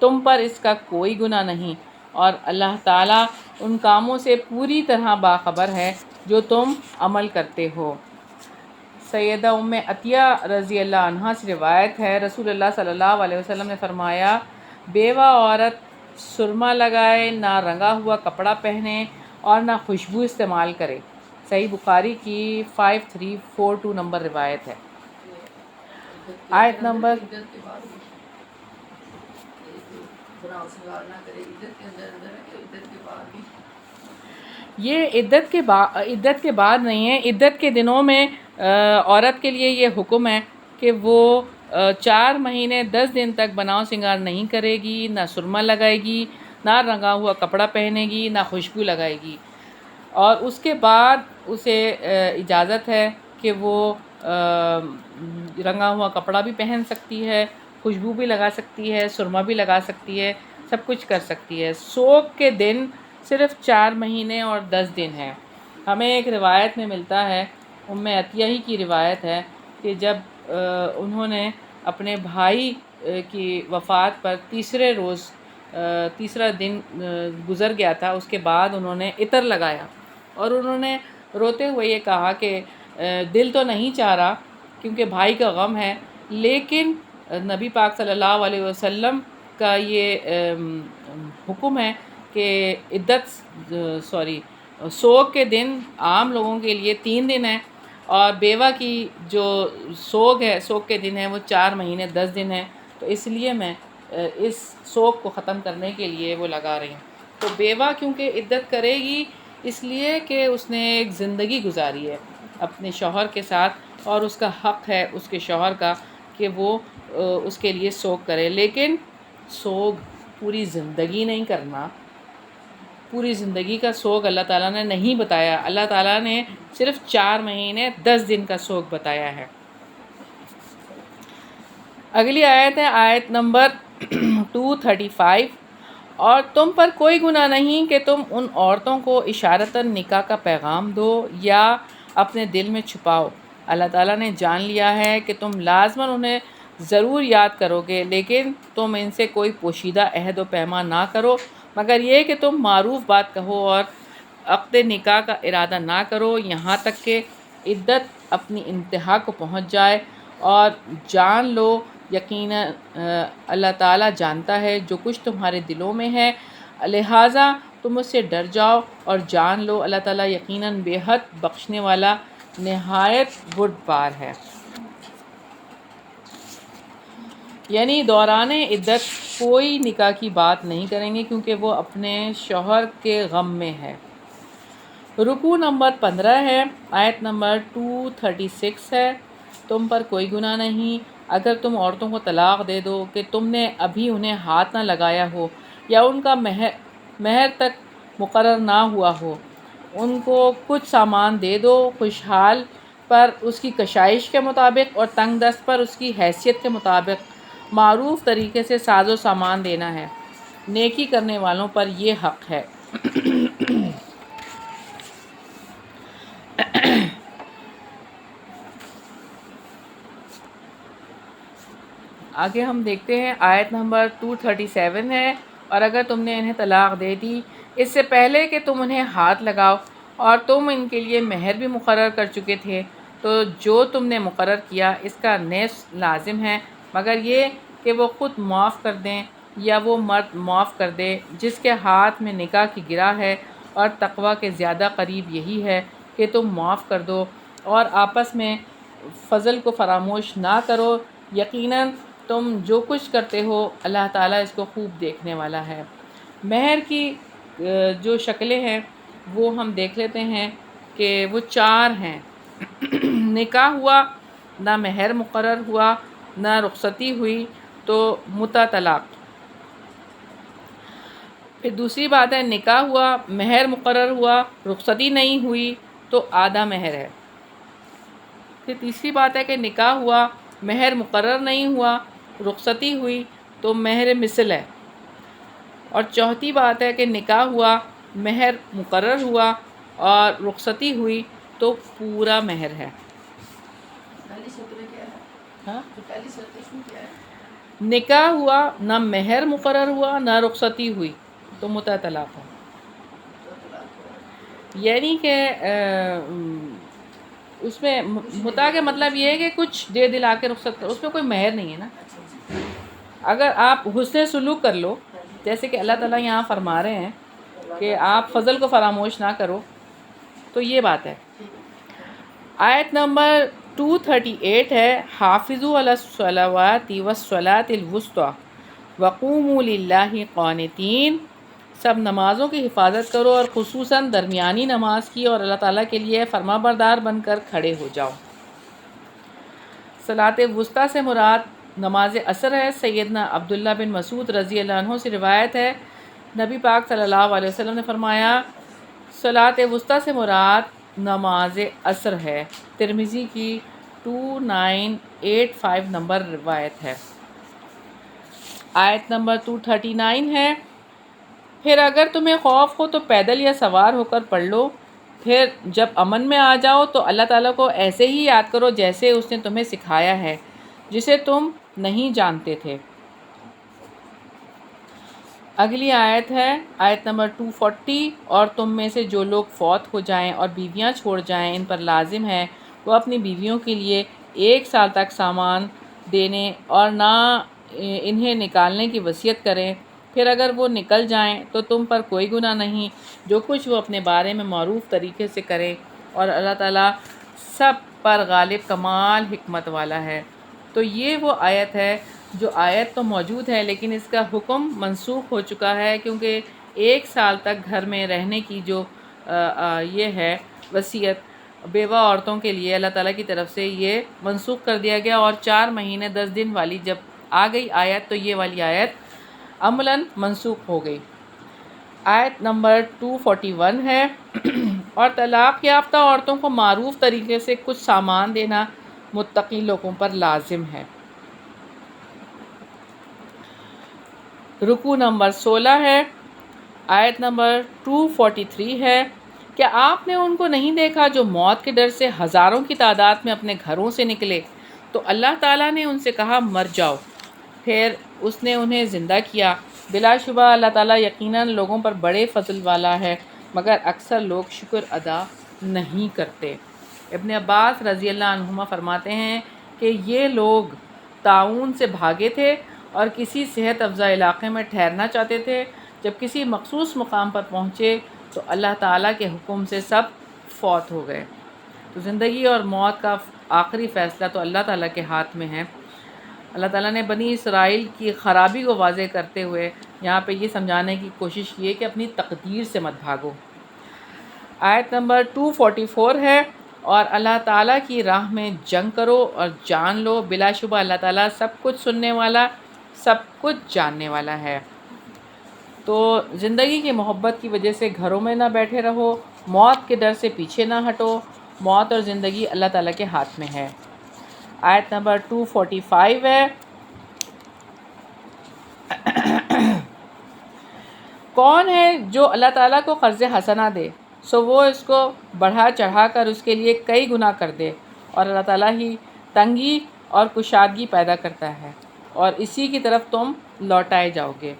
تم پر اس کا کوئی گناہ نہیں، اور اللہ تعالیٰ ان کاموں سے پوری طرح باخبر ہے جو تم عمل کرتے ہو۔ سیدہ ام عطیہ رضی اللہ عنہا سے روایت ہے، رسول اللہ صلی اللہ علیہ وسلم نے فرمایا، بیوہ عورت سرما لگائے، نہ رنگا ہوا کپڑا پہنے اور نہ خوشبو استعمال کرے۔ صحیح بخاری کی 5342 نمبر روایت ہے۔ آیت نمبر یہ عدت کے بعد نہیں ہے، عدت کے دنوں میں عورت کے لیے یہ حکم ہے کہ وہ 4 مہینے 10 دن تک بناؤ سنگار نہیں کرے گی، نہ سرما لگائے گی، نہ رنگا ہوا کپڑا پہنے گی، نہ خوشبو لگائے گی، اور اس کے بعد اسے اجازت ہے کہ وہ رنگا ہوا کپڑا بھی پہن سکتی ہے، خوشبو بھی لگا سکتی ہے، سرما بھی لگا سکتی ہے، سب کچھ کر سکتی ہے۔ سوگ کے دن صرف 4 مہینے اور 10 دن ہے۔ ہمیں ایک روایت میں ملتا ہے، ام عطیہ ہی کی روایت ہے، کہ جب انہوں نے اپنے بھائی کی وفات پر تیسرا دن گزر گیا تھا، اس کے بعد انہوں نے عطر لگایا اور انہوں نے روتے ہوئے یہ کہا کہ دل تو نہیں چاہ رہا کیونکہ بھائی کا غم ہے، لیکن نبی پاک صلی اللہ علیہ وسلم کا یہ حکم ہے کہ سوگ کے دن عام لوگوں کے لیے 3 دن ہے، اور بیوہ کی جو سوگ کے دن ہے وہ 4 مہینے 10 دن ہے، تو اس لیے میں اس سوگ کو ختم کرنے کے لیے وہ لگا رہی ہوں۔ تو بیوہ کیونکہ عدت کرے گی اس لیے کہ اس نے ایک زندگی گزاری ہے اپنے شوہر کے ساتھ، اور اس کا حق ہے اس کے شوہر کا کہ وہ اس کے لیے سوگ کرے، لیکن سوگ پوری زندگی نہیں کرنا، پوری زندگی کا سوگ اللہ تعالیٰ نے نہیں بتایا، اللہ تعالیٰ نے صرف 4 مہینے 10 دن کا سوگ بتایا ہے۔ اگلی آیت ہے آیت نمبر 235، اور تم پر کوئی گناہ نہیں کہ تم ان عورتوں کو اشارتاً نکاح کا پیغام دو یا اپنے دل میں چھپاؤ۔ اللہ تعالیٰ نے جان لیا ہے کہ تم لازماً انہیں ضرور یاد کرو گے، لیکن تم ان سے کوئی پوشیدہ عہد و پیمان نہ کرو مگر یہ کہ تم معروف بات کہو اور عقد نکاح کا ارادہ نہ کرو یہاں تک کہ عدت اپنی انتہا کو پہنچ جائے، اور جان لو یقیناً اللہ تعالیٰ جانتا ہے جو کچھ تمہارے دلوں میں ہے، لہٰذا تم اس سے ڈر جاؤ اور جان لو اللہ تعالیٰ یقیناً بے حد بخشنے والا نہایت بردبار ہے۔ یعنی دوران عدت کوئی نکاح کی بات نہیں کریں گے کیونکہ وہ اپنے شوہر کے غم میں ہے۔ رکوع نمبر 15 ہے، آیت نمبر 236 ہے، تم پر کوئی گناہ نہیں اگر تم عورتوں کو طلاق دے دو کہ تم نے ابھی انہیں ہاتھ نہ لگایا ہو یا ان کا مہر تک مقرر نہ ہوا ہو، ان کو کچھ سامان دے دو، خوشحال پر اس کی کشائش کے مطابق اور تنگ دست پر اس کی حیثیت کے مطابق معروف طریقے سے ساز و سامان دینا ہے، نیکی کرنے والوں پر یہ حق ہے۔ آگے ہم دیکھتے ہیں آیت نمبر 237 ہے، اور اگر تم نے انہیں طلاق دے دی اس سے پہلے کہ تم انہیں ہاتھ لگاؤ اور تم ان کے لیے مہر بھی مقرر کر چکے تھے تو جو تم نے مقرر کیا اس کا نصف لازم ہے مگر یہ کہ وہ خود معاف کر دیں یا وہ مرد معاف کر دے جس کے ہاتھ میں نکاح کی گرہ ہے، اور تقوی کے زیادہ قریب یہی ہے کہ تم معاف کر دو اور آپس میں فضل کو فراموش نہ کرو، یقیناً تم جو کچھ کرتے ہو اللہ تعالیٰ اس کو خوب دیکھنے والا ہے۔ مہر کی جو شکلیں ہیں وہ ہم دیکھ لیتے ہیں کہ وہ 4 ہیں۔ نکاح ہوا، نہ مہر مقرر ہوا، نہ رخصتی ہوئی تو متع طلاق۔ پھر دوسری بات ہے نکاح ہوا، مہر مقرر ہوا، رخصتی نہیں ہوئی تو آدھا مہر ہے۔ پھر تیسری بات ہے کہ نکاح ہوا، مہر مقرر نہیں ہوا، رخصتی ہوئی تو مہر مثل ہے۔ اور چوتھی بات ہے کہ نکاح ہوا، مہر مقرر ہوا اور رخصتی ہوئی تو پورا مہر ہے۔ ہاں؟ نکاح ہوا، نہ مہر مقرر ہوا، نہ رخصتی ہوئی تو متع طلاق ہے۔ یعنی کہ اس میں متع کا مطلب یہ ہے کہ کچھ دے دلا کے رخصت کرو، اس میں کوئی مہر نہیں ہے نا۔ اگر آپ حسن سلوک کر لو جیسے کہ اللہ تعالیٰ یہاں فرما رہے ہیں کہ آپ فضل کو فراموش نہ کرو تو یہ بات ہے۔ آیت نمبر 238 ہے، حافظوا علی الصلوات والصلاۃ الوسطیٰ وقوموا للہ قانتین، سب نمازوں کی حفاظت کرو اور خصوصاً درمیانی نماز کی، اور اللہ تعالیٰ کے لیے فرما بردار بن کر کھڑے ہو جاؤ۔ صلاۃ وسطیٰ سے مراد نماز عصر ہے۔ سیدنا عبداللہ بن مسعود رضی اللہ عنہ سے روایت ہے، نبی پاک صلی اللہ علیہ وسلم نے فرمایا صلاۃ وسطیٰ سے مراد نماز عصر ہے۔ ترمذی کی 2985 نمبر روایت ہے۔ آیت نمبر 239 ہے، پھر اگر تمہیں خوف ہو تو پیدل یا سوار ہو کر پڑھ لو، پھر جب امن میں آ جاؤ تو اللہ تعالیٰ کو ایسے ہی یاد کرو جیسے اس نے تمہیں سکھایا ہے جسے تم نہیں جانتے تھے۔ اگلی آیت ہے آیت نمبر 240، اور تم میں سے جو لوگ فوت ہو جائیں اور بیویاں چھوڑ جائیں ان پر لازم ہے وہ اپنی بیویوں کے لیے 1 سال تک سامان دینے اور نہ انہیں نکالنے کی وصیت کریں، پھر اگر وہ نکل جائیں تو تم پر کوئی گناہ نہیں، جو کچھ وہ اپنے بارے میں معروف طریقے سے کریں، اور اللہ تعالیٰ سب پر غالب کمال حکمت والا ہے۔ تو یہ وہ آیت ہے جو آیت تو موجود ہے لیکن اس کا حکم منسوخ ہو چکا ہے، کیونکہ 1 سال تک گھر میں رہنے کی جو یہ ہے وصیت بیوہ عورتوں کے لیے اللہ تعالیٰ کی طرف سے یہ منسوخ کر دیا گیا، اور 4 مہینے 10 دن والی جب آ گئی آیت تو یہ والی آیت عملاً منسوخ ہو گئی۔ آیت نمبر 241 ہے، اور طلاق یافتہ عورتوں کو معروف طریقے سے کچھ سامان دینا متقی لوگوں پر لازم ہے۔ رکوع نمبر 16 ہے، آیت نمبر 243 ہے، کیا آپ نے ان کو نہیں دیکھا جو موت کے ڈر سے ہزاروں کی تعداد میں اپنے گھروں سے نکلے؟ تو اللہ تعالیٰ نے ان سے کہا مر جاؤ، پھر اس نے انہیں زندہ کیا۔ بلا شبہ اللہ تعالیٰ یقیناً لوگوں پر بڑے فضل والا ہے، مگر اکثر لوگ شکر ادا نہیں کرتے۔ ابن عباس رضی اللہ عنہما فرماتے ہیں کہ یہ لوگ طاعون سے بھاگے تھے اور کسی صحت افزا علاقے میں ٹھہرنا چاہتے تھے۔ جب کسی مخصوص مقام پر پہنچے تو اللہ تعالیٰ کے حکم سے سب فوت ہو گئے۔ تو زندگی اور موت کا آخری فیصلہ تو اللہ تعالیٰ کے ہاتھ میں ہے۔ اللہ تعالیٰ نے بنی اسرائیل کی خرابی کو واضح کرتے ہوئے یہاں پہ یہ سمجھانے کی کوشش کی ہے کہ اپنی تقدیر سے مت بھاگو۔ آیت نمبر 244 ہے، اور اللہ تعالیٰ کی راہ میں جنگ کرو اور جان لو، بلا شبہ اللہ تعالیٰ سب کچھ سننے والا، سب کچھ جاننے والا ہے۔ تو زندگی کی محبت کی وجہ سے گھروں میں نہ بیٹھے رہو، موت کے ڈر سے پیچھے نہ ہٹو، موت اور زندگی اللہ تعالیٰ کے ہاتھ میں ہے۔ آیت نمبر 245 ہے، کون ہے جو اللہ تعالیٰ کو قرض حسنہ دے سو وہ اس کو بڑھا چڑھا کر اس کے لیے کئی گنا کر دے، اور اللہ تعالیٰ ہی تنگی اور کشادگی پیدا کرتا ہے اور اسی کی طرف تم لوٹائے جاؤ گے۔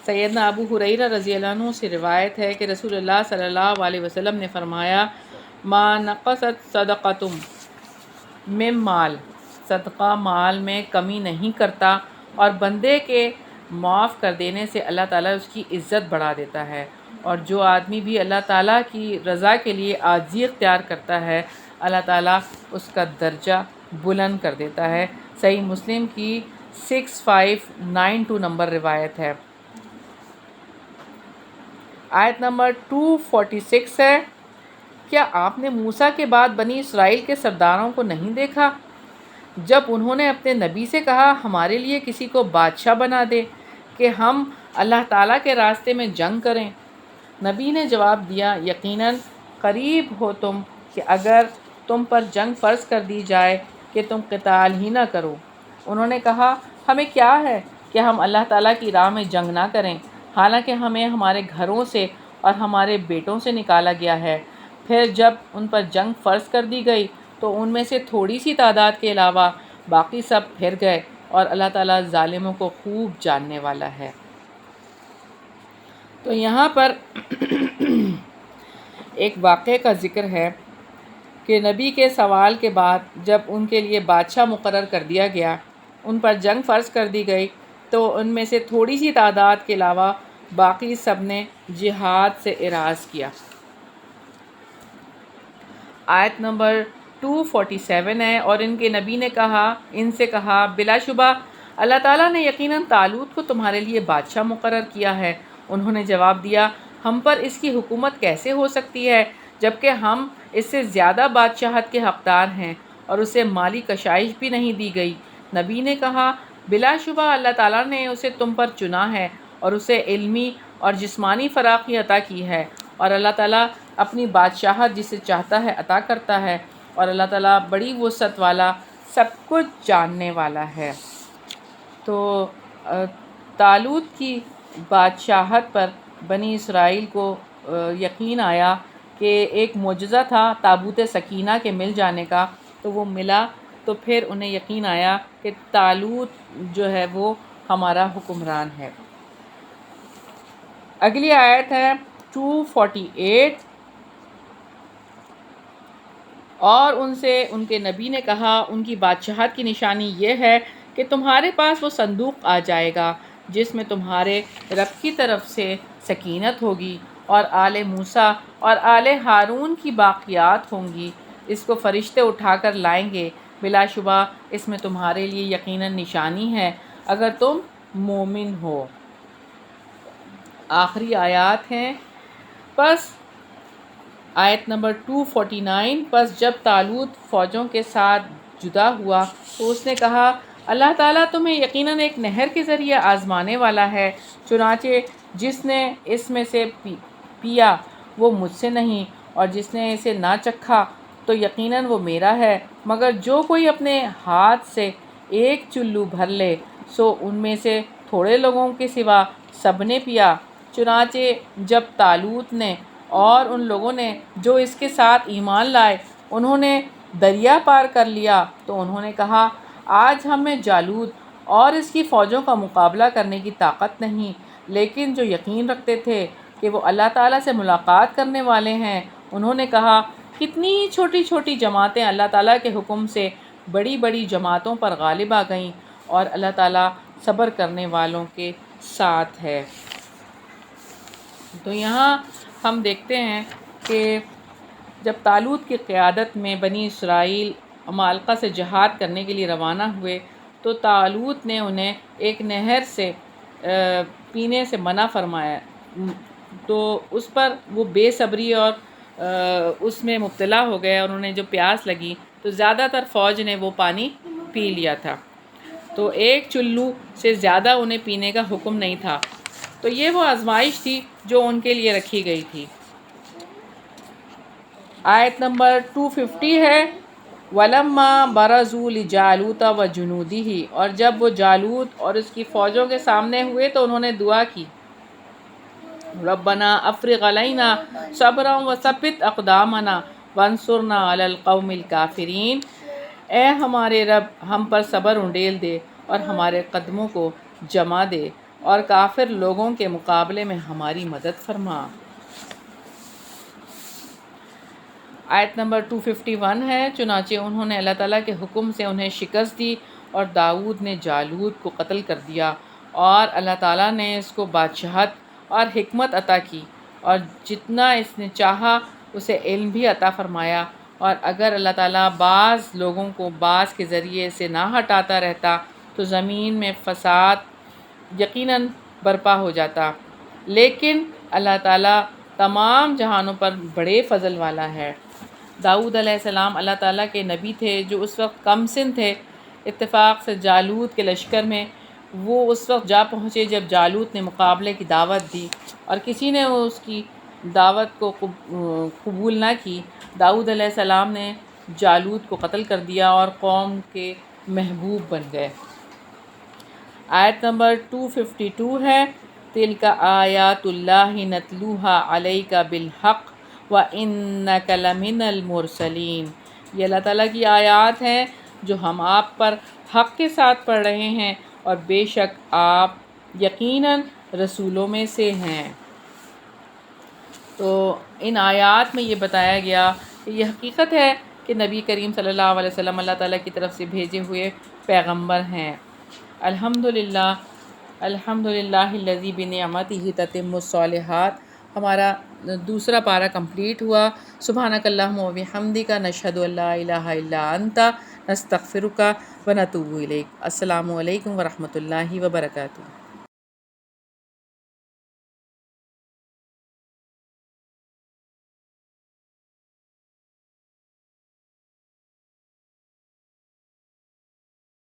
سیدنا ابو ہریرہ رضی اللہ عنہ سے روایت ہے کہ رسول اللہ صلی اللہ علیہ وسلم نے فرمایا، ما نقصت صدقۃ من مال، صدقہ مال میں کمی نہیں کرتا، اور بندے کے معاف کر دینے سے اللہ تعالیٰ اس کی عزت بڑھا دیتا ہے، اور جو آدمی بھی اللہ تعالیٰ کی رضا کے لیے عاجزی اختیار کرتا ہے اللہ تعالیٰ اس کا درجہ بلند کر دیتا ہے۔ صحیح مسلم کی 6592 نمبر روایت ہے۔ آیت نمبر 246 ہے، کیا آپ نے موسیٰ کے بعد بنی اسرائیل کے سرداروں کو نہیں دیکھا جب انہوں نے اپنے نبی سے کہا ہمارے لیے کسی کو بادشاہ بنا دے کہ ہم اللہ تعالیٰ کے راستے میں جنگ کریں؟ نبی نے جواب دیا، یقیناً قریب ہو تم کہ اگر تم پر جنگ فرض کر دی جائے کہ تم قتال ہی نہ کرو۔ انہوں نے کہا ہمیں کیا ہے کہ ہم اللہ تعالیٰ کی راہ میں جنگ نہ کریں، حالانکہ ہمیں ہمارے گھروں سے اور ہمارے بیٹوں سے نکالا گیا ہے۔ پھر جب ان پر جنگ فرض کر دی گئی تو ان میں سے تھوڑی سی تعداد کے علاوہ باقی سب پھر گئے، اور اللہ تعالیٰ ظالموں کو خوب جاننے والا ہے۔ تو یہاں پر ایک واقعے کا ذکر ہے کہ نبی کے سوال کے بعد جب ان کے لیے بادشاہ مقرر کر دیا گیا، ان پر جنگ فرض کر دی گئی، تو ان میں سے تھوڑی سی تعداد کے علاوہ باقی سب نے جہاد سے اعراض کیا۔ آیت نمبر 247 ہے، اور ان کے نبی نے ان سے کہا بلا شبہ اللہ تعالیٰ نے یقیناً طالوت کو تمہارے لیے بادشاہ مقرر کیا ہے۔ انہوں نے جواب دیا، ہم پر اس کی حکومت کیسے ہو سکتی ہے جبکہ ہم اس سے زیادہ بادشاہت کے حقدار ہیں، اور اسے مالی کشائش بھی نہیں دی گئی۔ نبی نے کہا، بلا شبہ اللہ تعالیٰ نے اسے تم پر چنا ہے اور اسے علمی اور جسمانی فراخی عطا کی ہے، اور اللہ تعالیٰ اپنی بادشاہت جسے چاہتا ہے عطا کرتا ہے، اور اللہ تعالیٰ بڑی وسعت والا، سب کچھ جاننے والا ہے۔ تو طالوت کی بادشاہت پر بنی اسرائیل کو یقین آیا کہ ایک معجزہ تھا تابوت سکینہ کے مل جانے کا، تو وہ ملا، تو پھر انہیں یقین آیا کہ طالوت جو ہے وہ ہمارا حکمران ہے۔ اگلی آیت ہے 248، اور ان سے ان کے نبی نے کہا ان کی بادشاہت کی نشانی یہ ہے کہ تمہارے پاس وہ صندوق آ جائے گا جس میں تمہارے رب کی طرف سے سکینت ہوگی اور آل موسیٰ اور آل ہارون کی باقیات ہوں گی، اس کو فرشتے اٹھا کر لائیں گے، بلا شبہ اس میں تمہارے لیے یقیناً نشانی ہے اگر تم مومن ہو۔ آخری آیات ہیں۔ پس آیت نمبر 249، پس جب طالوت فوجوں کے ساتھ جدا ہوا تو اس نے کہا اللہ تعالیٰ تمہیں یقیناً ایک نہر کے ذریعے آزمانے والا ہے، چنانچہ جس نے اس میں سے پیا وہ مجھ سے نہیں، اور جس نے اسے نہ چکھا تو یقیناً وہ میرا ہے، مگر جو کوئی اپنے ہاتھ سے ایک چلو بھر لے سو ان میں سے تھوڑے لوگوں کے سوا سب نے پیا۔ چنانچہ جب طالوت نے اور ان لوگوں نے جو اس کے ساتھ ایمان لائے انہوں نے دریا پار کر لیا تو انہوں نے کہا، آج ہمیں جالوت اور اس کی فوجوں کا مقابلہ کرنے کی طاقت نہیں، لیکن جو یقین رکھتے تھے کہ وہ اللہ تعالیٰ سے ملاقات کرنے والے ہیں انہوں نے کہا، کتنی چھوٹی چھوٹی جماعتیں اللہ تعالیٰ کے حکم سے بڑی بڑی جماعتوں پر غالب آ گئیں، اور اللہ تعالیٰ صبر کرنے والوں کے ساتھ ہے۔ تو یہاں ہم دیکھتے ہیں کہ جب طالوت کی قیادت میں بنی اسرائیل عمالقہ سے جہاد کرنے کے لیے روانہ ہوئے تو طالوت نے انہیں ایک نہر سے پینے سے منع فرمایا، تو اس پر وہ بے صبری اور اس میں مبتلا ہو گئے، اور انہیں جو پیاس لگی تو زیادہ تر فوج نے وہ پانی پی لیا تھا، تو ایک چلو سے زیادہ انہیں پینے کا حکم نہیں تھا۔ تو یہ وہ آزمائش تھی جو ان کے لیے رکھی گئی تھی۔ آیت نمبر 250 ہے، وَلَمَّا بَرَزُوا لِجَالُوتَ وَجُنُودِهِ، اور جب وہ جالوت اور اس کی فوجوں کے سامنے ہوئے تو انہوں نے دعا کی، رَبَّنَا أَفْرِغْ عَلَيْنَا صَبْرًا وَثَبِّتْ أَقْدَامَنَا وَانصُرْنَا عَلَى الْقَوْمِ الْكَافِرِينَ، اے ہمارے رب ہم پر صبر انڈیل دے اور ہمارے قدموں کو جما دے اور کافر لوگوں کے مقابلے میں ہماری مدد فرما۔ آیت نمبر 251 ہے، چنانچہ انہوں نے اللہ تعالیٰ کے حکم سے انہیں شکست دی اور داؤد نے جالوت کو قتل کر دیا، اور اللہ تعالیٰ نے اس کو بادشاہت اور حکمت عطا کی، اور جتنا اس نے چاہا اسے علم بھی عطا فرمایا، اور اگر اللہ تعالیٰ بعض لوگوں کو بعض کے ذریعے سے نہ ہٹاتا رہتا تو زمین میں فساد یقیناً برپا ہو جاتا، لیکن اللہ تعالیٰ تمام جہانوں پر بڑے فضل والا ہے۔ داؤد علیہ السلام اللہ تعالیٰ کے نبی تھے جو اس وقت کم سن تھے۔ اتفاق سے جالوت کے لشکر میں وہ اس وقت جا پہنچے جب جالوت نے مقابلے کی دعوت دی، اور کسی نے اس کی دعوت کو قبول نہ کی۔ داؤد علیہ السلام نے جالوت کو قتل کر دیا اور قوم کے محبوب بن گئے۔ آیت نمبر 252 ہے، تِلْکَ آیاتُ اللہِ نَتْلُوهَا عَلَيْکَ بِالْحَقِّ وَإِنَّکَ لَمِنَ الْمُرْسَلِینَ، یہ اللہ تعالیٰ کی آیات ہیں جو ہم آپ پر حق کے ساتھ پڑھ رہے ہیں، اور بے شک آپ یقیناً رسولوں میں سے ہیں۔ تو ان آیات میں یہ بتایا گیا کہ یہ حقیقت ہے کہ نبی کریم صلی اللہ علیہ وسلم اللہ تعالیٰ کی طرف سے بھیجے ہوئے پیغمبر ہیں۔ الحمدللہ الذی بنعمتہ تتم الصالحات، ہمارا دوسرا پارہ کمپلیٹ ہوا۔ سبحانک اللہم و بحمدک، نشہد ان لا الہ الا انت، نستغفرک و نتوب الیک۔ السلام علیکم ورحمۃ اللہ وبرکاتہ۔